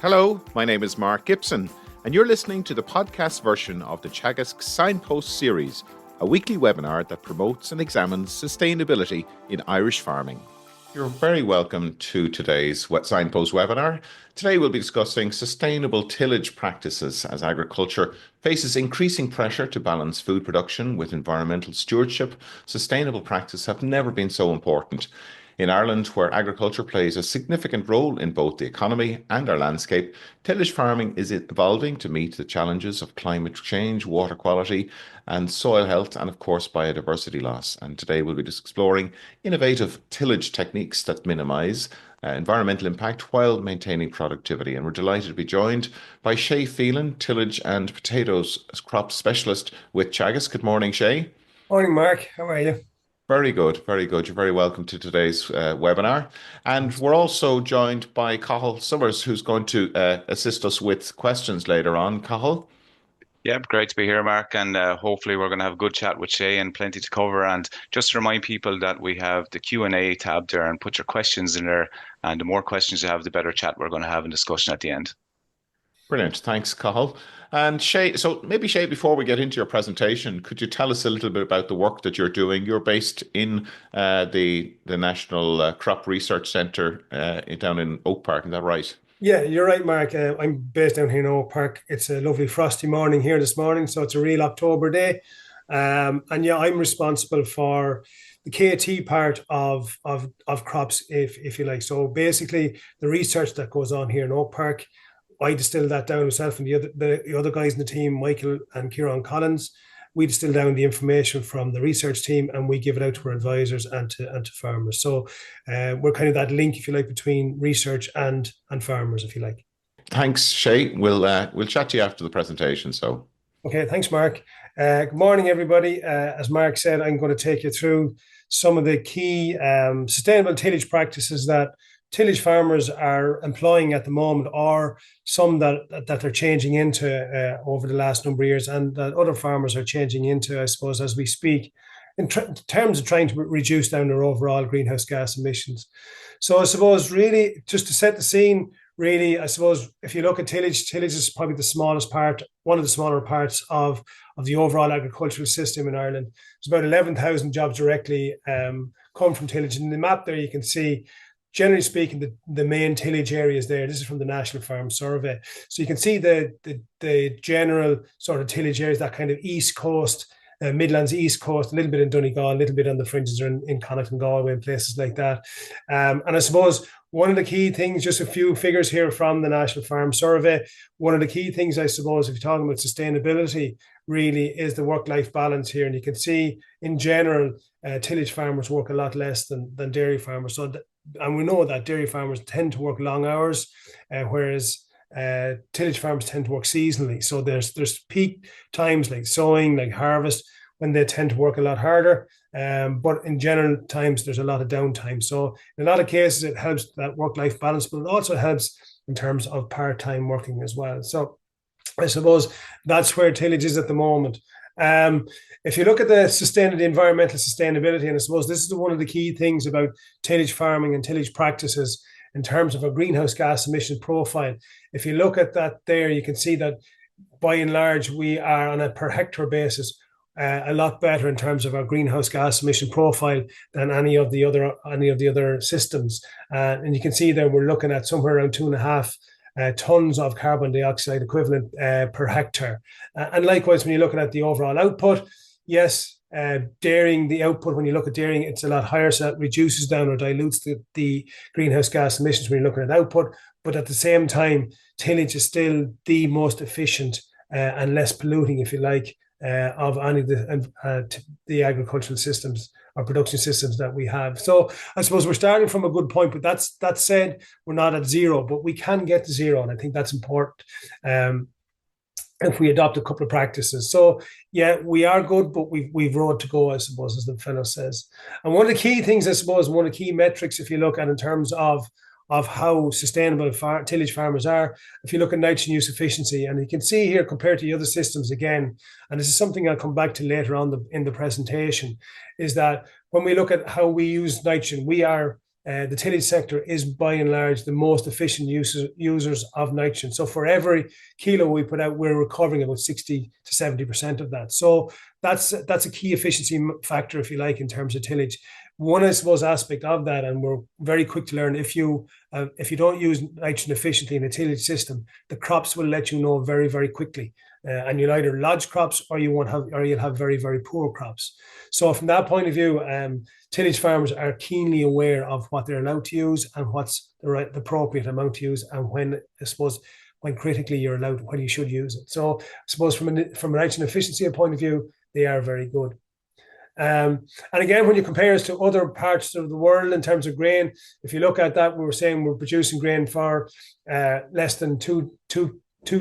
Hello, my name is Mark Gibson, and you're listening to the podcast version of the Teagasc Signpost Series, a weekly webinar that promotes and examines sustainability in Irish farming. You're very welcome to today's Signpost webinar. Today we'll be discussing sustainable tillage practices as agriculture faces increasing pressure to balance food production with environmental stewardship. Sustainable practices have never been so important. In Ireland, where agriculture plays a significant role in both the economy and our landscape, tillage farming is evolving to meet the challenges of climate change, water quality, and soil health, and of course biodiversity loss. And today we'll be exploring innovative tillage techniques that minimise environmental impact while maintaining productivity. And we're delighted to be joined by Shay Phelan, tillage and potatoes crop specialist with Teagasc. Good morning, Shay. Morning, Mark. How are you? Very good, very good. You're very welcome to today's webinar. And we're also joined by Cathal Summers, who's going to assist us with questions later on. Cathal? Yeah, great to be here, Mark. And hopefully we're going to have a good chat with Shay and plenty to cover. And just to remind people that we have the Q&A tab there, and put your questions in there. And the more questions you have, the better chat we're going to have in discussion at the end. Brilliant. Thanks, Cathal. And Shay, so maybe Shay, before we get into your presentation, could you tell us a little bit about the work that you're doing? You're based in the National Crop Research Centre down in Oak Park, is that right? Yeah, you're right, Mark. I'm based down here in Oak Park. It's a lovely frosty morning here this morning, so it's a real October day. And yeah, I'm responsible for the KT part of crops, if you like. So basically, the research that goes on here in Oak Park, I distill that down myself and the other guys in the team, Michael and Kieran Collins. We distill down the information from the research team and we give it out to our advisors and to farmers. So we're kind of that link, if you like, between research and farmers, if you like. Thanks, Shay. We'll chat to you after the presentation. So. Okay, thanks, Mark. Good morning, everybody. As Mark said, I'm going to take you through some of the key sustainable tillage practices that tillage farmers are employing at the moment, or some that they're changing into over the last number of years, and that other farmers are changing into, I suppose, as we speak, in terms of trying to reduce down their overall greenhouse gas emissions. So I suppose really just to set the scene, really, I suppose if you look at tillage is probably the smallest part, one of the smaller parts of the overall agricultural system in Ireland. There's about 11,000 jobs directly come from tillage. In the map there, you can see, generally speaking, the main tillage areas there. This is from the National Farm Survey. So you can see the general sort of tillage areas, that kind of East Coast, Midlands, East Coast, a little bit in Donegal, a little bit on the fringes or in Connacht and Galway and places like that. And I suppose one of the key things, just a few figures here from the National Farm Survey, one of the key things, I suppose, if you're talking about sustainability, really is the work-life balance here. And you can see, in general, tillage farmers work a lot less than dairy farmers. And we know that dairy farmers tend to work long hours, whereas tillage farmers tend to work seasonally. So there's peak times like sowing, like harvest, when they tend to work a lot harder. But in general times, there's a lot of downtime. So in a lot of cases, it helps that work-life balance, but it also helps in terms of part-time working as well. So I suppose that's where tillage is at the moment. If you look at the environmental sustainability, and I suppose this is one of the key things about tillage farming and tillage practices in terms of a greenhouse gas emission profile. If you look at that there, you can see that by and large, we are on a per hectare basis a lot better in terms of our greenhouse gas emission profile than any of the other systems. And you can see there we're looking at somewhere around 2.5 tons of carbon dioxide equivalent per hectare. And likewise, when you're looking at the overall output, yes, dairying, the output, when you look at dairying, it's a lot higher, so that reduces down or dilutes the greenhouse gas emissions when you're looking at output. But at the same time, tillage is still the most efficient and less polluting, if you like, of any of the agricultural systems or production systems that we have. So I suppose we're starting from a good point, but that said, we're not at zero, but we can get to zero, and I think that's important if we adopt a couple of practices. So yeah, we are good, but we've road to go, I suppose, as the fellow says. And one of the key things, I suppose, one of the key metrics, if you look at in terms of how sustainable tillage farmers are, if you look at nitrogen use efficiency, and you can see here compared to the other systems again, and this is something I'll come back to later on in the presentation, is that when we look at how we use nitrogen, we are the tillage sector is by and large the most efficient users of nitrogen. So for every kilo we put out, we're recovering about 60 to 70% of that. So that's a key efficiency factor, if you like, in terms of tillage. One, I suppose, aspect of that, and we're very quick to learn, if you don't use nitrogen efficiently in a tillage system, the crops will let you know very, very quickly. And you'll either lodge crops or you'll have very, very poor crops. So from that point of view, tillage farmers are keenly aware of what they're allowed to use and what's the appropriate amount to use, and when critically you're allowed, when you should use it. So I suppose from a nitrogen efficiency point of view, they are very good. And again, when you compare us to other parts of the world in terms of grain, if you look at that, we were saying we're producing grain for less than two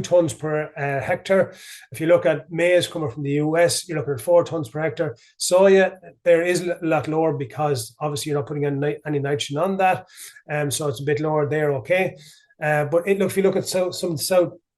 tons per hectare. If you look at maize coming from the US, you're looking at 4 tons per hectare. Soya, there is a lot lower because obviously you're not putting any nitrogen on that. So it's a bit lower there, okay. But if you look at some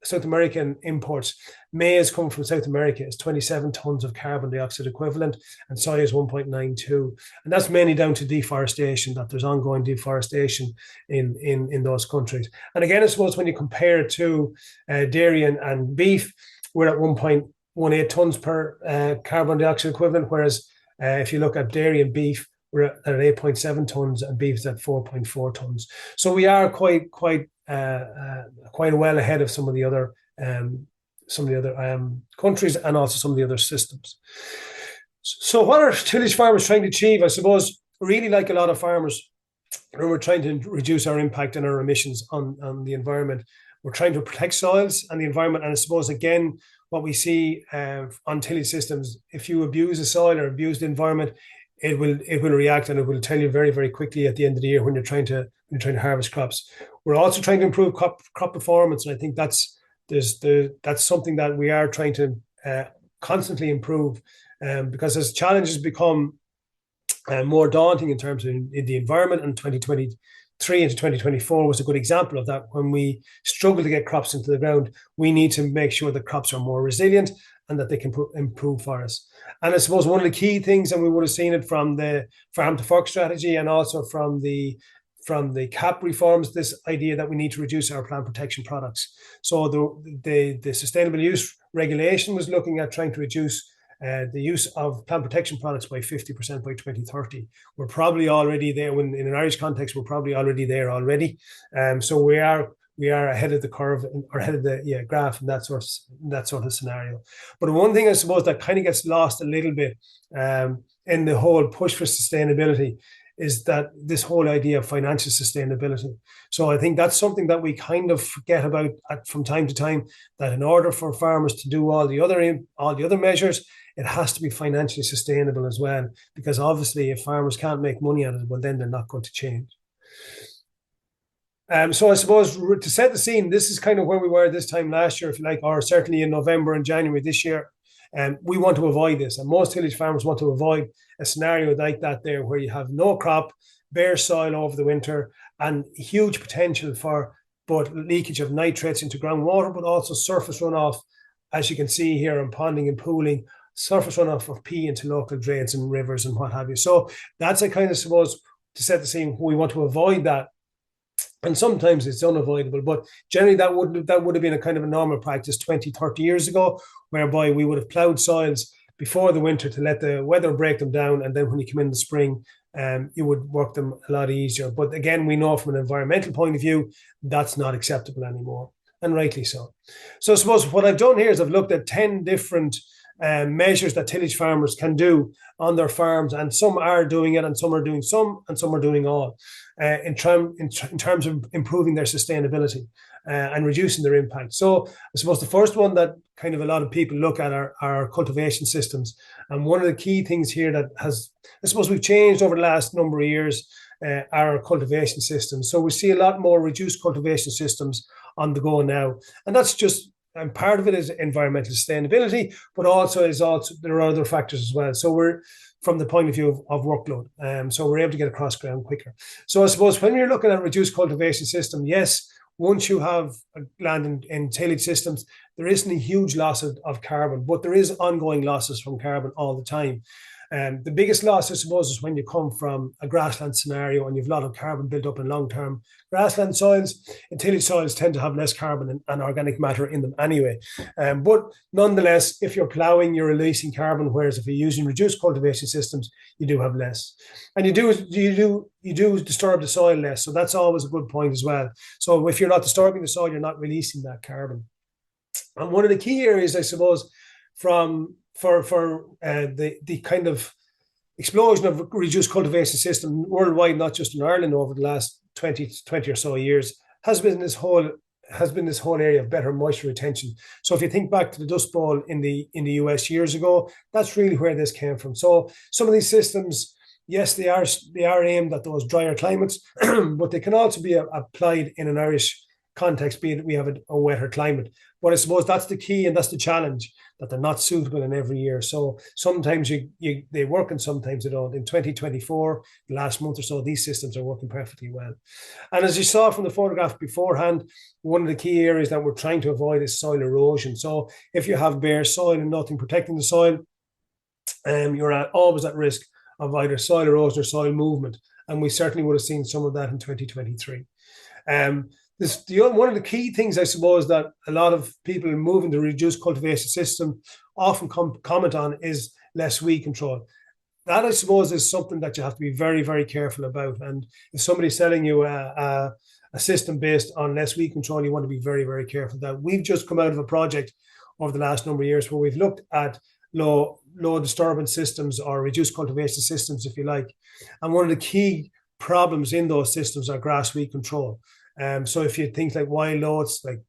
South American imports, maize coming from South America is 27 tons of carbon dioxide equivalent, and soya is 1.92. And that's mainly down to deforestation, that there's ongoing deforestation in those countries. And again, I suppose when you compare it to dairy and beef, we're at 1.18 tons per carbon dioxide equivalent, whereas if you look at dairy and beef, we're at 8.7 tons and beef is at 4.4 tons. So we are quite well ahead of some of the other countries and also some of the other systems. So what are tillage farmers trying to achieve? I suppose really, like a lot of farmers, we're trying to reduce our impact and our emissions on the environment. We're trying to protect soils and the environment. And I suppose, again, what we see on tillage systems, if you abuse the soil or abuse the environment, it will react, and it will tell you very, very quickly at the end of the year when you're trying to harvest crops. We're also trying to improve crop performance, and I think that's something that we are trying to constantly improve, because as challenges become more daunting in terms of the environment, and 2023 into 2024 was a good example of that. When we struggle to get crops into the ground, we need to make sure that crops are more resilient and that they can improve for us. And I suppose one of the key things, and we would have seen it from the farm to fork strategy and also from the CAP reforms, this idea that we need to reduce our plant protection products. So the sustainable use regulation was looking at trying to reduce the use of plant protection products by 50% by 2030. We're probably already there. In an Irish context, we're probably already there already. So we are ahead of the curve, or ahead of the graph in that sort of scenario. But one thing I suppose that kind of gets lost a little bit in the whole push for sustainability is that this whole idea of financial sustainability. So I think that's something that we kind of forget about from time to time, that in order for farmers to do all the other measures, it has to be financially sustainable as well. Because obviously if farmers can't make money on it, well, then they're not going to change. So I suppose to set the scene, this is kind of where we were this time last year, if you like, or certainly in November and January this year. We want to avoid this, and most tillage farmers want to avoid a scenario like that there, where you have no crop, bare soil over the winter, and huge potential for both leakage of nitrates into groundwater, but also surface runoff, as you can see here, in ponding and pooling, surface runoff of pee into local drains and rivers and what have you. So that's a kind of, suppose, to set the scene, we want to avoid that. And sometimes it's unavoidable, but generally that would have been a kind of a normal practice 20, 30 years ago, whereby we would have ploughed soils before the winter to let the weather break them down, and then when you come in the spring, you would work them a lot easier. But again, we know from an environmental point of view, that's not acceptable anymore, and rightly so. So I suppose what I've done here is I've looked at 10 different measures that tillage farmers can do on their farms, and some are doing it, and some are doing some, and some are doing all, in terms of improving their sustainability and reducing their impact. So I suppose the first one that kind of a lot of people look at are cultivation systems. And one of the key things here that I suppose we've changed over the last number of years are cultivation systems. So we see a lot more reduced cultivation systems on the go now, and that's just. And part of it is environmental sustainability, but also there are other factors as well. So we're from the point of view of workload. So we're able to get across ground quicker. So I suppose when you're looking at reduced cultivation system, yes, once you have land in tillage systems, there isn't a huge loss of carbon, but there is ongoing losses from carbon all the time. The biggest loss, I suppose, is when you come from a grassland scenario and you've a lot of carbon built up in long-term grassland soils. And tillage soils tend to have less carbon and organic matter in them anyway. But nonetheless, if you're ploughing, you're releasing carbon, whereas if you're using reduced cultivation systems, you do have less. And you do disturb the soil less. So that's always a good point as well. So if you're not disturbing the soil, you're not releasing that carbon. And one of the key areas, I suppose, for the kind of explosion of reduced cultivation system worldwide, not just in Ireland, over the last 20 or so years, has been this whole area of better moisture retention. So if you think back to the Dust Bowl in the US years ago, that's really where this came from. So some of these systems, yes, they are aimed at those drier climates, but they can also be applied in an Irish context, be it we have a wetter climate. But I suppose that's the key and that's the challenge, that they're not suitable in every year. So sometimes they work and sometimes they don't. In 2024, the last month or so, these systems are working perfectly well. And as you saw from the photograph beforehand, one of the key areas that we're trying to avoid is soil erosion. So if you have bare soil and nothing protecting the soil, you're always at risk of either soil erosion or soil movement. And we certainly would have seen some of that in 2023. One of the key things, I suppose, that a lot of people moving to reduced cultivation system often comment on is less weed control. That, I suppose, is something that you have to be very, very careful about. And if somebody's selling you a system based on less weed control, you want to be very, very careful of that. We've just come out of a project over the last number of years where we've looked at low disturbance systems, or reduced cultivation systems, if you like. And one of the key problems in those systems are grass weed control. So if you think like wild oats, like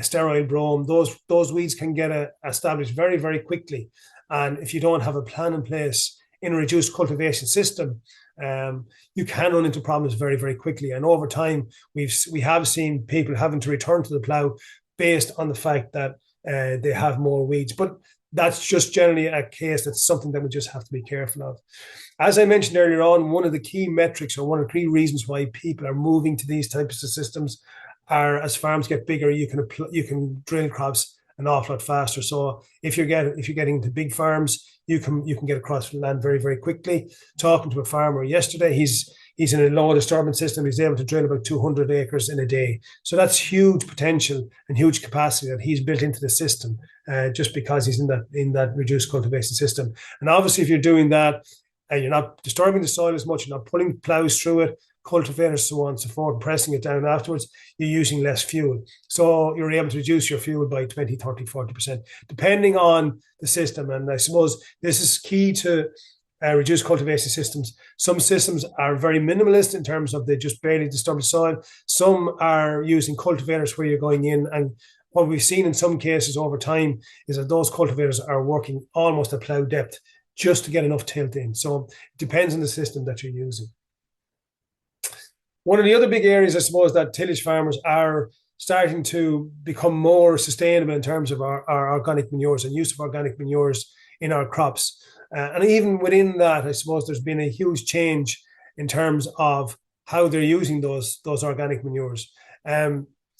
sterile brome, those weeds can get established very, very quickly. And if you don't have a plan in place in a reduced cultivation system, you can run into problems very, very quickly. And over time, we have seen people having to return to the plough based on the fact that they have more weeds. But that's just generally a case that's something that we just have to be careful of. As I mentioned earlier on, one of the key metrics, or one of the key reasons why people are moving to these types of systems, are as farms get bigger, you can drill crops an awful lot faster. So if you're getting to big farms, you can get across the land very, very quickly. Talking to a farmer yesterday, he's in a low disturbance system. He's able to drill about 200 acres in a day. So that's huge potential and huge capacity that he's built into the system, just because he's in that reduced cultivation system. And obviously, if you're doing that, you're not disturbing the soil as much, you're not pulling ploughs through it, cultivators, so on and so forth, and pressing it down afterwards, you're using less fuel. So you're able to reduce your fuel by 20, 30, 40%, depending on the system. And I suppose this is key to reduced cultivation systems. Some systems are very minimalist in terms of they just barely disturb the soil. Some are using cultivators where you're going in, and what we've seen in some cases over time is that those cultivators are working almost at plough depth just to get enough tilt in. So it depends on the system that you're using. One of the other big areas, I suppose, that tillage farmers are starting to become more sustainable in terms of our organic manures and use of organic manures in our crops. And even within that, I suppose there's been a huge change in terms of how they're using those organic manures.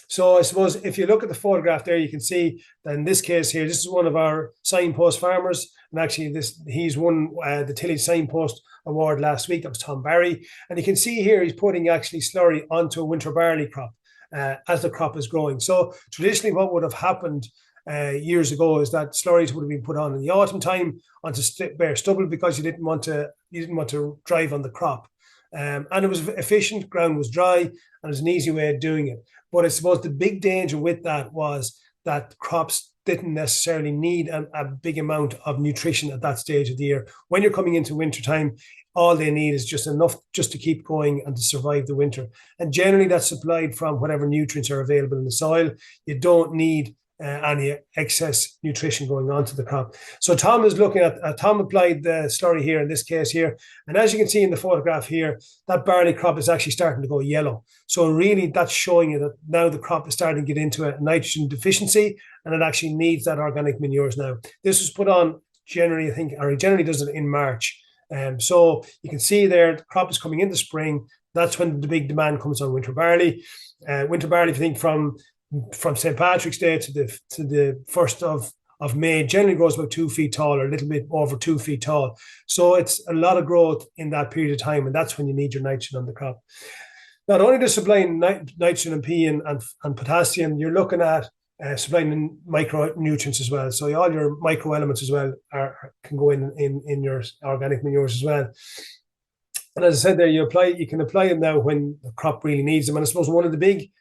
So I suppose if you look at the photograph there, you can see that in this case here, this is one of our Signpost farmers. And actually he's won the Tillage Signpost Award last week. That was Tom Barry. And you can see here, he's putting actually slurry onto a winter barley crop as the crop is growing. So traditionally what would have happened years ago is that slurries would have been put on in the autumn time onto bare stubble, because you didn't want to drive on the crop. And it was efficient, ground was dry, and it was an easy way of doing it. But I suppose the big danger with that was that crops didn't necessarily need a big amount of nutrition at that stage of the year. When you're coming into wintertime, all they need is just enough just to keep going and to survive the winter. And generally that's supplied from whatever nutrients are available in the soil. You don't need any excess nutrition going on to the crop. So Tom is looking at, Tom applied the slurry here in this case here. And as you can see in the photograph here, that barley crop is actually starting to go yellow. So really that's showing you that now the crop is starting to get into a nitrogen deficiency, and it actually needs that organic manures now. This was put on generally, I think, or he generally does it in March. So you can see there, the crop is coming into spring. That's when the big demand comes on winter barley. Winter barley, if you think from St. Patrick's Day to the 1st of of May generally grows about 2 feet tall, or a little bit over 2 feet tall. So it's a lot of growth in that period of time, and that's when you need your nitrogen on the crop. Not only to supply nitrogen and P and potassium, you're looking at supplying micronutrients as well. So all your microelements as well can go in your organic manures as well. And as I said there, you can apply them now when the crop really needs them. And I suppose one of the big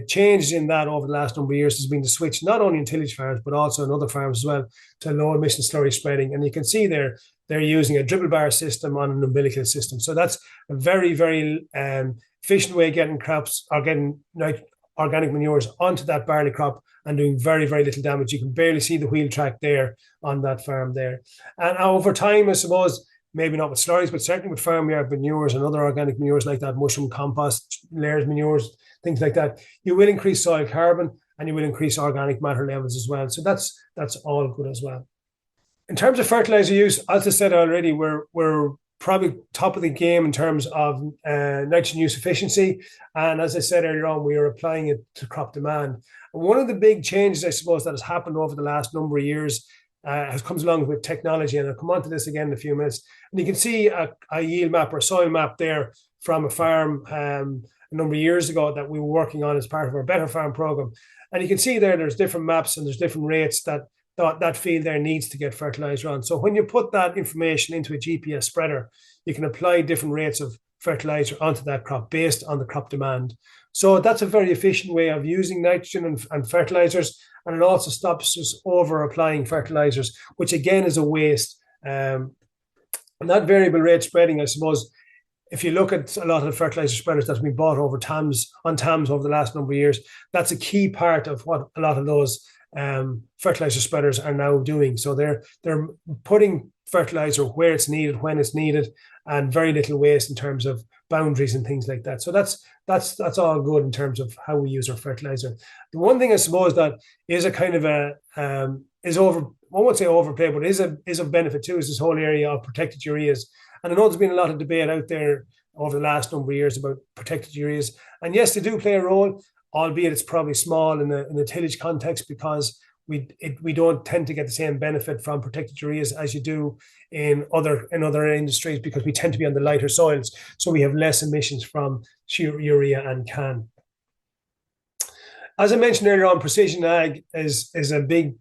changes in that over the last number of years has been the switch, not only in tillage farms, but also in other farms as well, to low emission slurry spreading. And you can see there, they're using a dribble bar system on an umbilical system. So that's a very, very efficient way of getting crops or getting organic manures onto that barley crop and doing very, very little damage. You can barely see the wheel track there on that farm there. And over time, I suppose, maybe not with slurries, but certainly with farmyard manures and other organic manures like that, mushroom compost, layers manures, things like that, you will increase soil carbon and you will increase organic matter levels as well. So that's all good as well. In terms of fertilizer use, as I said already, we're probably top of the game in terms of nitrogen use efficiency. And as I said earlier on, we are applying it to crop demand. And one of the big changes, I suppose, that has happened over the last number of years has comes along with technology. And I'll come on to this again in a few minutes. And you can see a yield map or a soil map there from a farm a number of years ago that we were working on as part of our Better Farm program. And you can see there's different maps and there's different rates that field there needs to get fertilizer on. So when you put that information into a GPS spreader, you can apply different rates of fertilizer onto that crop based on the crop demand. So that's a very efficient way of using nitrogen and fertilizers. And it also stops us over applying fertilizers, which again is a waste. And that variable rate spreading, I suppose, if you look at a lot of the fertilizer spreaders that's been bought over TAMS over the last number of years, that's a key part of what a lot of those fertilizer spreaders are now doing. So they're putting fertilizer where it's needed, when it's needed, and very little waste in terms of boundaries and things like that. So that's all good in terms of how we use our fertilizer. The one thing I suppose that is a kind of is over, I won't say overplayed, but is of benefit too, is this whole area of protected ureas. And I know there's been a lot of debate out there over the last number of years about protected ureas. And yes, they do play a role, albeit it's probably small in the tillage context, because we don't tend to get the same benefit from protected ureas as you do in other industries, because we tend to be on the lighter soils, so we have less emissions from urea and CAN. As I mentioned earlier on, precision ag is a big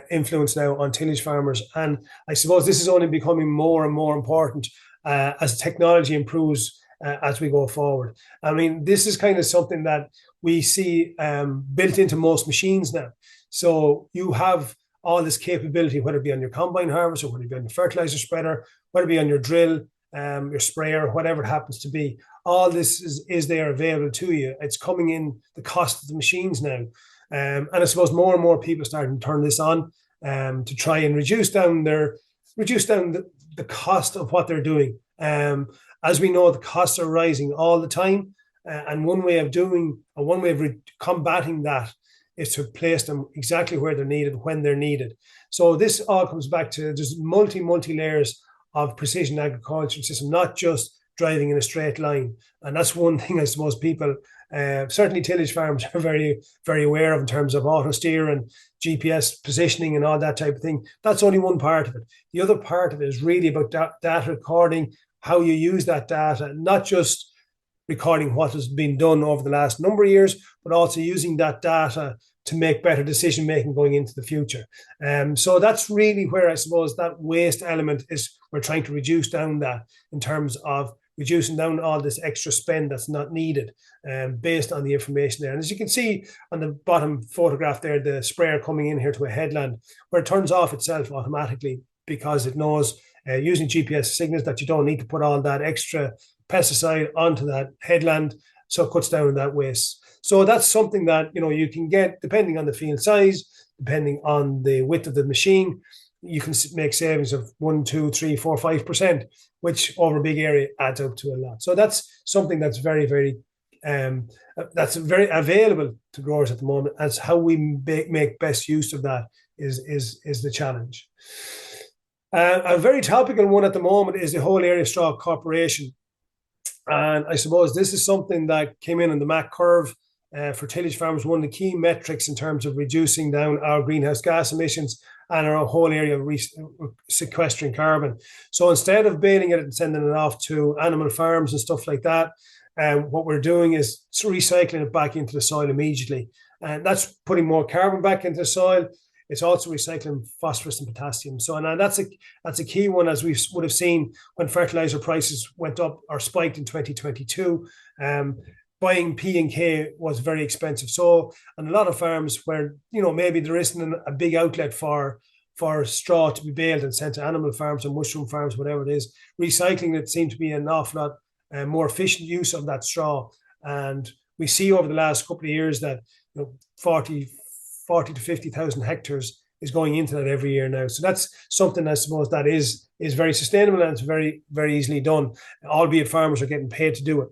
influence now on tillage farmers, and I suppose this is only becoming more and more important as technology improves as we go forward. I mean, this is kind of something that we see built into most machines now. So you have all this capability, whether it be on your combine harvester, whether it be on your fertilizer spreader, whether it be on your drill, your sprayer, whatever it happens to be. All this is there available to you. It's coming in the cost of the machines now. And I suppose more and more people are starting to turn this on to try and reduce down the cost of what they're doing. As we know, the costs are rising all the time. And one way of combating that is to place them exactly where they're needed, when they're needed. So this all comes back to there's multi layers of precision agriculture system, not just driving in a straight line. And that's one thing I suppose people, certainly tillage farms, are very, very aware of in terms of auto steer and GPS positioning and all that type of thing. That's only one part of it. The other part of it is really about data recording, how you use that data, not just recording what has been done over the last number of years, but also using that data to make better decision making going into the future. So that's really where I suppose that waste element is. We're trying to reduce down that in terms of reducing down all this extra spend that's not needed based on the information there. And as you can see on the bottom photograph there, the sprayer coming in here to a headland where it turns off itself automatically because it knows using GPS signals that you don't need to put all that extra pesticide onto that headland, so it cuts down on that waste. So that's something that you can get, depending on the field size, depending on the width of the machine, you can make savings of 1, 2, 3, 4, 5%, which over a big area adds up to a lot. So that's something that's very, very available to growers at the moment. As how we make best use of that is the challenge. A very topical one at the moment is the whole area straw cooperation. And I suppose this is something that came in on the MAC curve for tillage farmers, one of the key metrics in terms of reducing down our greenhouse gas emissions and our whole area of sequestering carbon. So instead of baling it and sending it off to animal farms and stuff like that, what we're doing is recycling it back into the soil immediately. And that's putting more carbon back into the soil. It's also recycling phosphorus and potassium. So, and that's a key one, as we would have seen when fertilizer prices went up or spiked in 2022. Buying P and K was very expensive. So, and a lot of farms where, maybe there isn't a big outlet for straw to be baled and sent to animal farms or mushroom farms, whatever it is, recycling it seemed to be an awful lot more efficient use of that straw. And we see over the last couple of years that 40 to 50,000 hectares is going into that every year now. So that's something, I suppose, that is very sustainable, and it's very, very easily done, albeit farmers are getting paid to do it.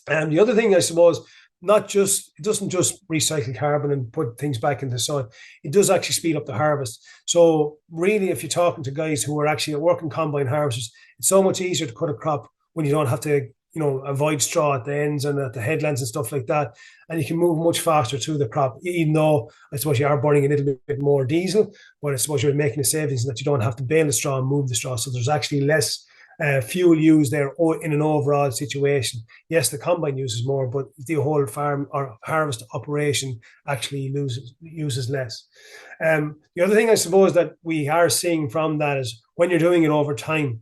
And the other thing, I suppose, it doesn't just recycle carbon and put things back into the soil. It does actually speed up the harvest. So really, if you're talking to guys who are actually working combine harvesters, it's so much easier to cut a crop when you don't have to avoid straw at the ends and at the headlands and stuff like that. And you can move much faster through the crop, even though I suppose you are burning a little bit more diesel, but I suppose you're making a savings that you don't have to bale the straw and move the straw. So there's actually less fuel used there in an overall situation. Yes, the combine uses more, but the whole farm or harvest operation actually uses less. The other thing, I suppose, that we are seeing from that is when you're doing it over time.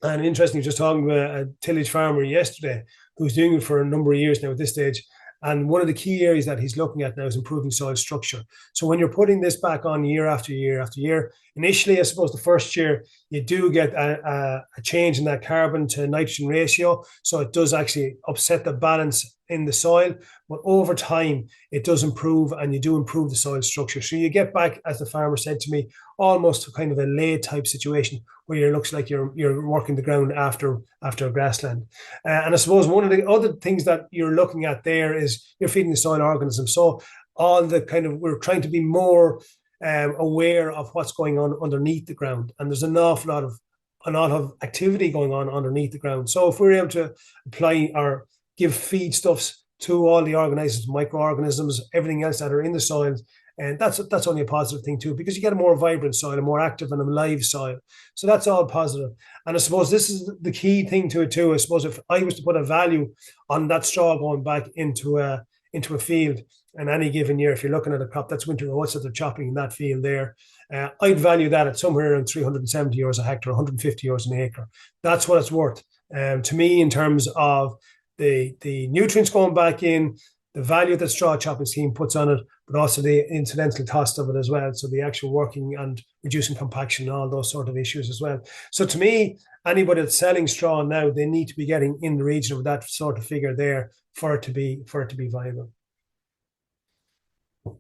And interestingly, just talking to a tillage farmer yesterday who's doing it for a number of years now at this stage. And one of the key areas that he's looking at now is improving soil structure. So when you're putting this back on year after year after year, initially, I suppose the first year, you do get a change in that carbon to nitrogen ratio. So it does actually upset the balance in the soil. But over time, it does improve, and you do improve the soil structure. So you get back, as the farmer said to me, almost to kind of a lay type situation where it looks like you're working the ground after a grassland. And I suppose one of the other things that you're looking at there is you're feeding the soil organisms. So we're trying to be more aware of what's going on underneath the ground. And there's an awful lot of activity going on underneath the ground. So if we're able to apply or give feedstuffs to all the organisms, microorganisms, everything else that are in the soil, and that's only a positive thing too, because you get a more vibrant soil, a more active and a live soil. So that's all positive. And I suppose this is the key thing to it too. I suppose if I was to put a value on that straw going back into a field in any given year, if you're looking at a crop that's winter oats that they're chopping in that field there, I'd value that at somewhere around 370 euros a hectare, 150 euros an acre. That's what it's worth to me in terms of the nutrients going back in, the value that straw chopping scheme puts on it, but also the incidental cost of it as well. So the actual working and reducing compaction and all those sort of issues as well. So to me, anybody that's selling straw now, they need to be getting in the region of that sort of figure there for it to be viable.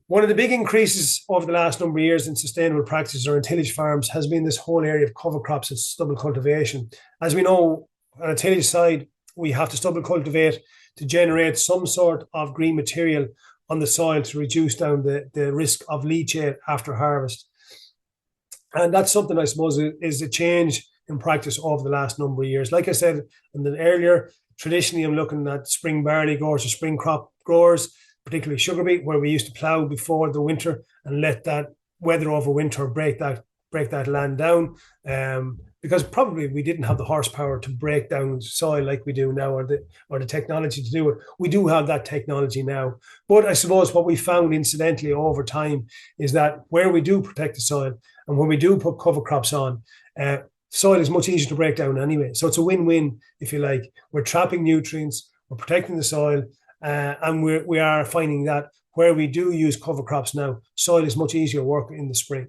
One of the big increases over the last number of years in sustainable practices or in tillage farms has been this whole area of cover crops and stubble cultivation. As we know, on a tillage side, we have to stubble cultivate to generate some sort of green material on the soil to reduce down the risk of leachate after harvest. And that's something, I suppose, is a change in practice over the last number of years. Like I said earlier, traditionally I'm looking at spring barley growers or spring crop growers, particularly sugar beet, where we used to plough before the winter and let that weather over winter break that land down. Because probably we didn't have the horsepower to break down soil like we do now, or the technology to do it. We do have that technology now. But I suppose what we found incidentally over time is that where we do protect the soil and when we do put cover crops on, soil is much easier to break down anyway. So it's a win-win, if you like. We're trapping nutrients, we're protecting the soil, and we are finding that where we do use cover crops now, soil is much easier work in the spring.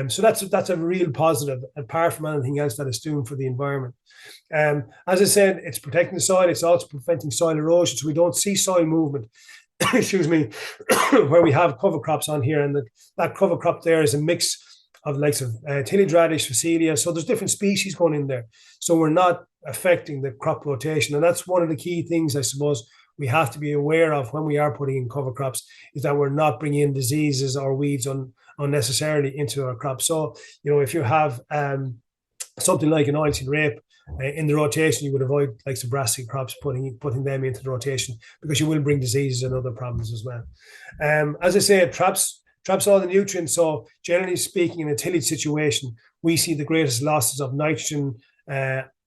So that's a real positive, apart from anything else that it's doing for the environment. As I said, it's protecting the soil. It's also preventing soil erosion, so we don't see soil movement. Excuse me, where we have cover crops on here, and that cover crop there is a mix of likes of tillage radish, phacelia. So there's different species going in there. So we're not affecting the crop rotation, and that's one of the key things I suppose we have to be aware of when we are putting in cover crops, is that we're not bringing in diseases or weeds unnecessarily into our crops. So, if you have something like an oilseed rape in the rotation, you would avoid like some brassica crops, putting them into the rotation, because you will bring diseases and other problems as well. As I say, it traps all the nutrients. So generally speaking, in a tillage situation, we see the greatest losses of nitrogen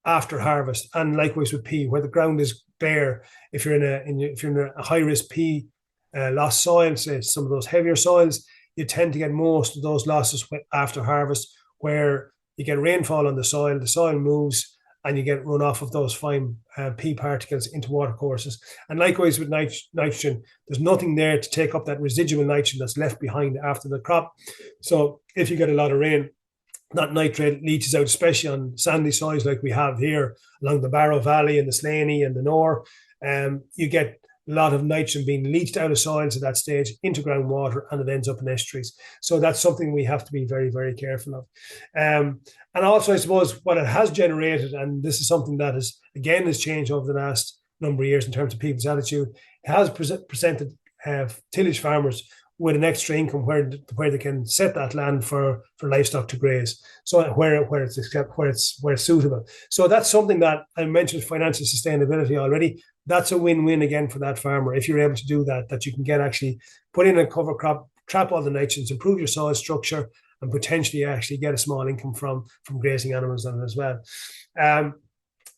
after harvest, and likewise with pea, where the ground is bare. If you're in a high risk pea loss soil, say some of those heavier soils, you tend to get most of those losses after harvest, where you get rainfall on the soil moves, and you get runoff of those fine pea particles into watercourses. And likewise with nitrogen, there's nothing there to take up that residual nitrogen that's left behind after the crop. So if you get a lot of rain, that nitrate leaches out, especially on sandy soils like we have here along the Barrow Valley and the Slaney and the Nore. You get a lot of nitrogen being leached out of soils at that stage into groundwater, and it ends up in estuaries. So that's something we have to be very, very careful of. And also, I suppose, what it has generated, and this is something that has changed over the last number of years in terms of people's attitude, it has presented tillage farmers with an extra income where they can set that land for livestock to graze. So where it's suitable. So that's something that I mentioned, financial sustainability already. That's a win-win again for that farmer if you're able to do that you can get actually put in a cover crop, trap all the nitrogens, improve your soil structure, and potentially actually get a small income from grazing animals on it as well.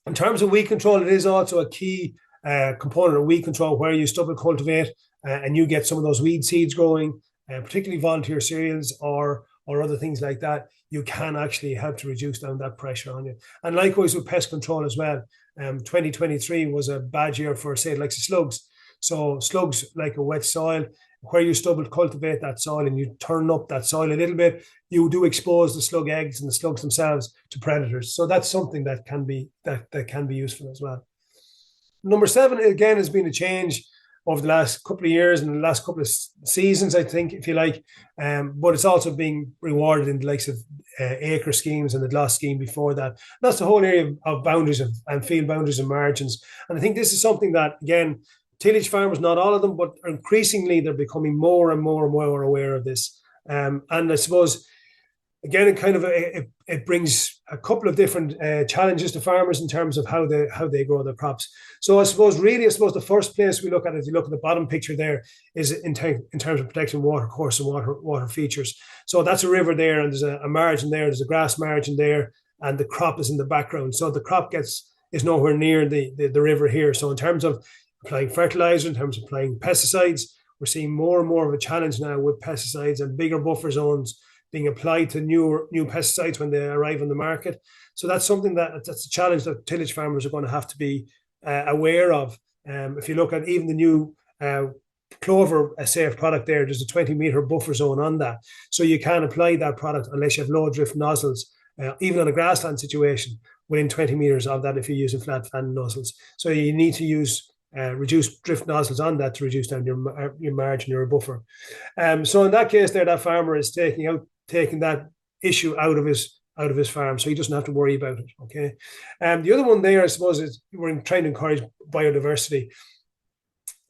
In terms of weed control, it is also a key component of weed control, where you stubble cultivate and you get some of those weed seeds growing, particularly volunteer cereals or other things like that. You can actually help to reduce down that pressure on you. And likewise with pest control as well. 2023 was a bad year for, say, like slugs. So slugs, like a wet soil, where you stubble cultivate that soil and you turn up that soil a little bit, you do expose the slug eggs and the slugs themselves to predators. So that's something that can be useful as well. Number 7, again, has been a change over the last couple of years and the last couple of seasons, I think, if you like. But it's also being rewarded in the likes of acre schemes and the GLOS scheme before that. And that's the whole area of boundaries and field boundaries and margins. And I think this is something that, again, tillage farmers, not all of them, but increasingly they're becoming more and more and more aware of this. And I suppose, again, it brings a couple of different challenges to farmers in terms of how they grow their crops. So I suppose the first place we look at, if you look at the bottom picture there, is in terms of protecting water course and water features. So that's a river there, and there's a margin there, there's a grass margin there, and the crop is in the background. So the crop is nowhere near the river here. So in terms of applying fertilizer, in terms of applying pesticides, we're seeing more and more of a challenge now with pesticides and bigger buffer zones being applied to new pesticides when they arrive on the market. So that's something that's a challenge that tillage farmers are going to have to be aware of. If you look at even the new clover safe product there's a 20-meter buffer zone on that. So you can apply that product unless you have low drift nozzles, even on a grassland situation, within 20 meters of that if you're using flat fan nozzles. So you need to use reduce drift nozzles on that to reduce down your margin, your buffer. So in that case that farmer is taking that issue out of his farm, so he doesn't have to worry about it. Okay. The other one there, I suppose, is we're trying to encourage biodiversity.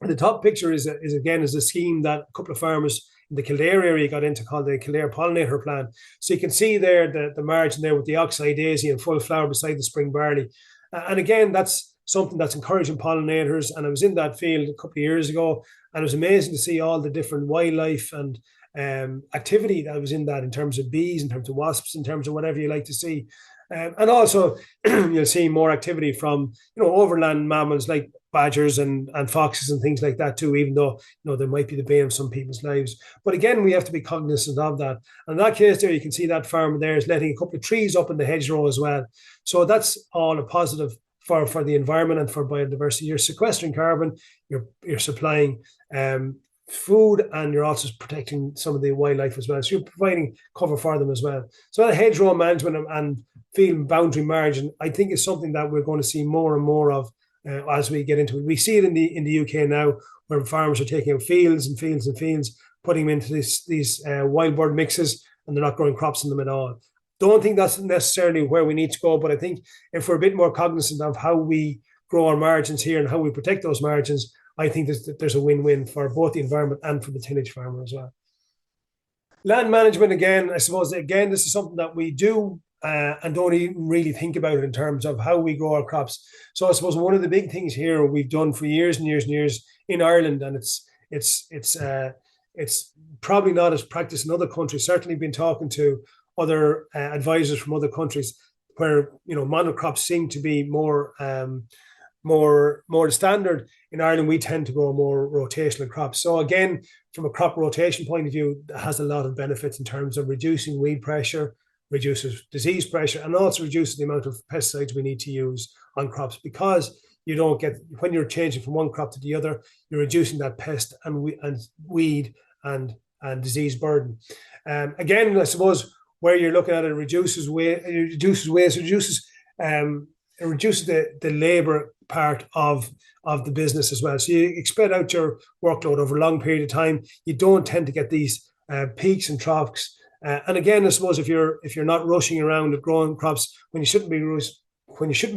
And the top picture is a scheme that a couple of farmers in the Kildare area got into, called the Kildare Pollinator Plan. So you can see there the margin there with the oxeye daisy and full flower beside the spring barley. And again, that's something that's encouraging pollinators. And I was in that field a couple of years ago, and it was amazing to see all the different wildlife and activity that was in that, in terms of bees, in terms of wasps, in terms of whatever you like to see. And also you'll see more activity from overland mammals like badgers and foxes and things like that too, even though they might be the bane of some people's lives. But again, we have to be cognizant of that. And in that case there, you can see that farmer there is letting a couple of trees up in the hedgerow as well. So that's all a positive for the environment and for biodiversity. You're sequestering carbon, you're supplying food, and you're also protecting some of the wildlife as well. So you're providing cover for them as well. So that hedgerow management and field boundary margin, I think, is something that we're going to see more and more of as we get into it. We see it in the UK now, where farmers are taking out fields and fields and fields, putting them into these wild bird mixes, and they're not growing crops in them at all. Don't think that's necessarily where we need to go, but I think if we're a bit more cognizant of how we grow our margins here and how we protect those margins, I think there's a win-win for both the environment and for the tillage farmer as well. Land management, again, I suppose, this is something that we do and don't even really think about it in terms of how we grow our crops. So I suppose one of the big things here we've done for years and years and years in Ireland, and it's probably not as practiced in other countries. Certainly been talking to other advisors from other countries where, monocrops seem to be more the standard. In Ireland, we tend to grow more rotational crops. So again, from a crop rotation point of view, it has a lot of benefits in terms of reducing weed pressure, reduces disease pressure, and also reduces the amount of pesticides we need to use on crops, because you don't get, when you're changing from one crop to the other, you're reducing that pest and weed and disease burden. Again, I suppose where you're looking at it, reduces waste, it reduces the labor part of the business as well. So you spread out your workload over a long period of time. You don't tend to get these peaks and troughs. And again, I suppose if you're not rushing around at growing crops when you shouldn't be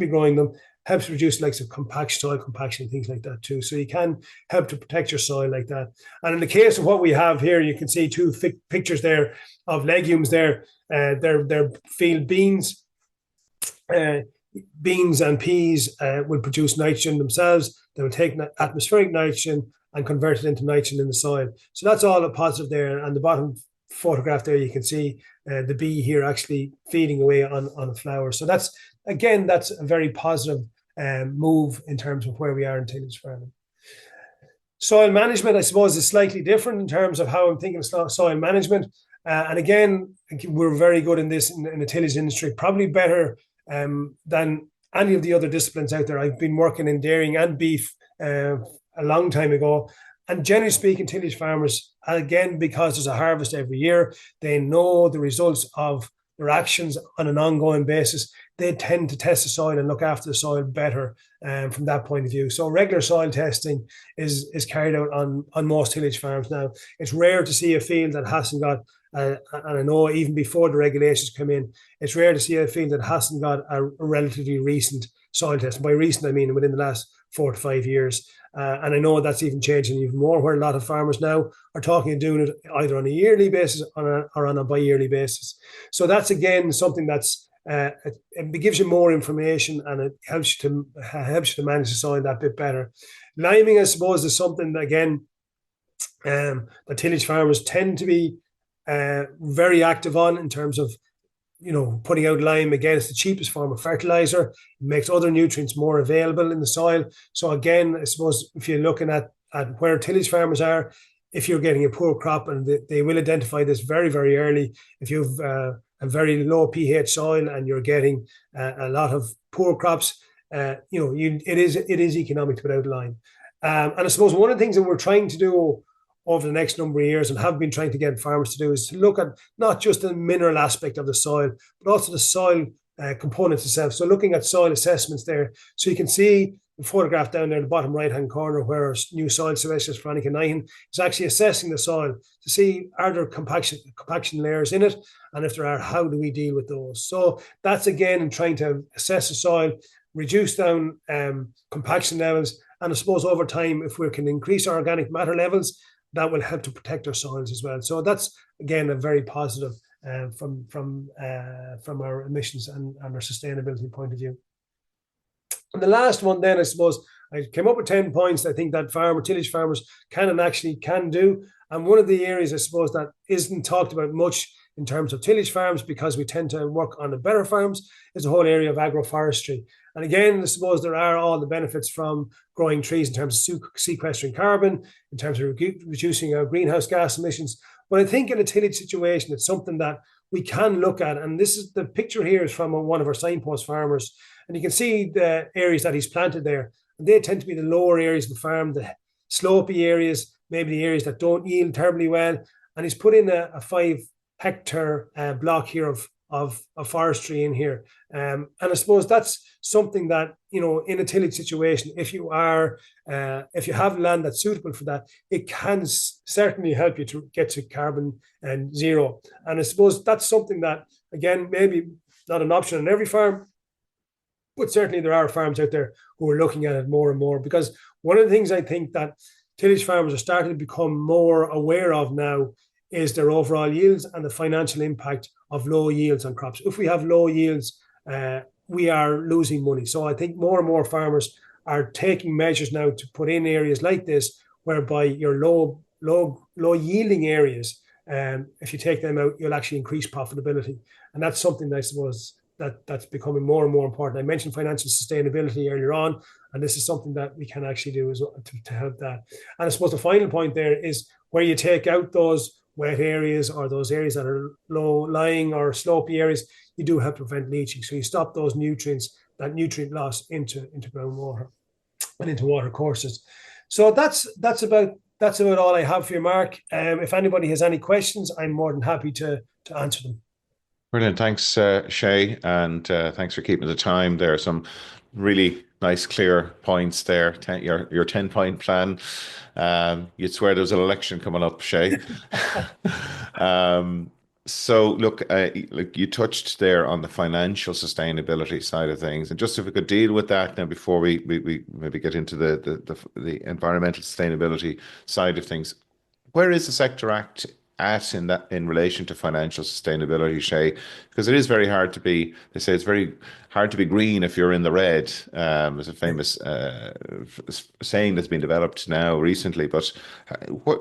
growing them, helps reduce likes of soil compaction, things like that too. So you can help to protect your soil like that. And in the case of what we have here, you can see two pictures there of legumes there. They're field beans. Beans and peas will produce nitrogen themselves. They will take atmospheric nitrogen and convert it into nitrogen in the soil. So that's all a positive there. And the bottom photograph there, you can see the bee here actually feeding away on a flower. So that's a very positive move in terms of where we are in tillage farming. Soil management, I suppose, is slightly different in terms of how I'm thinking of soil management. And again, we're very good in this in the tillage industry, probably better than any of the other disciplines out there. I've been working in dairying and beef a long time ago. And generally speaking, tillage farmers, again, because there's a harvest every year, they know the results of their actions on an ongoing basis. They tend to test the soil and look after the soil better from that point of view. So regular soil testing is carried out on most tillage farms now. It's rare to see a field that hasn't got, and I know even before the regulations come in, it's rare to see a field that hasn't got a relatively recent soil test. And by recent, I mean within the last 4 to 5 years. And I know that's even changing even more, where a lot of farmers now are talking of doing it either on a yearly basis or on a bi-yearly basis. So that's, again, something that's it gives you more information, and it helps you to manage the soil that bit better. Liming, I suppose, is something that, again, that tillage farmers tend to be very active on in terms of, putting out lime. Again, it's the cheapest form of fertilizer. It makes other nutrients more available in the soil. So again, I suppose if you're looking at where tillage farmers are, if you're getting a poor crop, and they will identify this very, very early, if you've a very low pH soil and you're getting a lot of poor crops, it is economic to put out lime. And I suppose one of the things that we're trying to do over the next number of years, and have been trying to get farmers to do, is to look at not just the mineral aspect of the soil, but also the soil components itself. So looking at soil assessments there. So you can see the photograph down there in the bottom right-hand corner, where our new soil specialist, Veronica Nyhan, is actually assessing the soil to see, are there compaction layers in it? And if there are, how do we deal with those? So that's, again, in trying to assess the soil, reduce down compaction levels. And I suppose over time, if we can increase our organic matter levels, that will help to protect our soils as well. So that's, again, a very positive from our emissions and our sustainability point of view. And the last one then, I suppose, I came up with 10 points I think that tillage farmers can do. And one of the areas, I suppose, that isn't talked about much in terms of tillage farms, because we tend to work on the better farms, is the whole area of agroforestry. And again, I suppose there are all the benefits from growing trees in terms of sequestering carbon, in terms of reducing our greenhouse gas emissions. But I think in a tillage situation, it's something that we can look at. And this is the picture here is from one of our Signpost farmers. And you can see the areas that he's planted there. And they tend to be the lower areas of the farm, the slopey areas, maybe the areas that don't yield terribly well. And he's put in a 5-hectare block here of forestry in here. And I suppose that's something that, in a tillage situation, if you have land that's suitable for that, it can certainly help you to get to carbon and zero. And I suppose that's something that, again, maybe not an option on every farm, but certainly there are farms out there who are looking at it more and more. Because one of the things I think that tillage farmers are starting to become more aware of now is their overall yields and the financial impact of low yields on crops. If we have low yields, we are losing money. So I think more and more farmers are taking measures now to put in areas like this, whereby your low yielding areas, if you take them out, you'll actually increase profitability. And that's something that I suppose that's becoming more and more important. I mentioned financial sustainability earlier on, and this is something that we can actually do as well to help that. And I suppose the final point there is where you take out those wet areas or those areas that are low-lying or slopey areas, you do help prevent leaching. So you stop those nutrients, that nutrient loss into groundwater and into water courses. So that's about all I have for you, Mark. If anybody has any questions, I'm more than happy to answer them. Brilliant. Thanks, Shay, and thanks for keeping the time. There are some really nice, clear points there. Your 10-point plan. You'd swear there was an election coming up, Shay. So look, you touched there on the financial sustainability side of things, and just if we could deal with that now before we maybe get into the environmental sustainability side of things. Where is the sector at in relation to financial sustainability, Shay? Because it is very hard to be, they say it's very hard to be green if you're in the red. There's a famous saying that's been developed now recently, but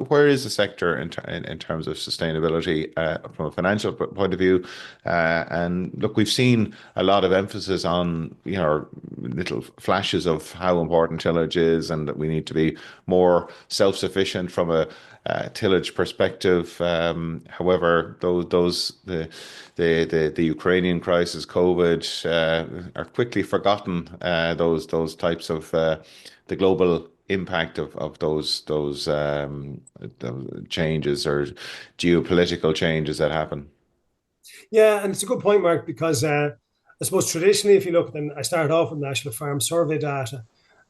where is the sector in terms of sustainability from a financial point of view? And look, we've seen a lot of emphasis on, little flashes of how important tillage is and that we need to be more self-sufficient from a tillage perspective. However, the Ukrainian crisis, COVID, are quickly forgotten. Those types of the global impact of those changes or geopolitical changes that happen. Yeah, and it's a good point, Mark, because I suppose traditionally, if you look at them, I started off with National Farm Survey data,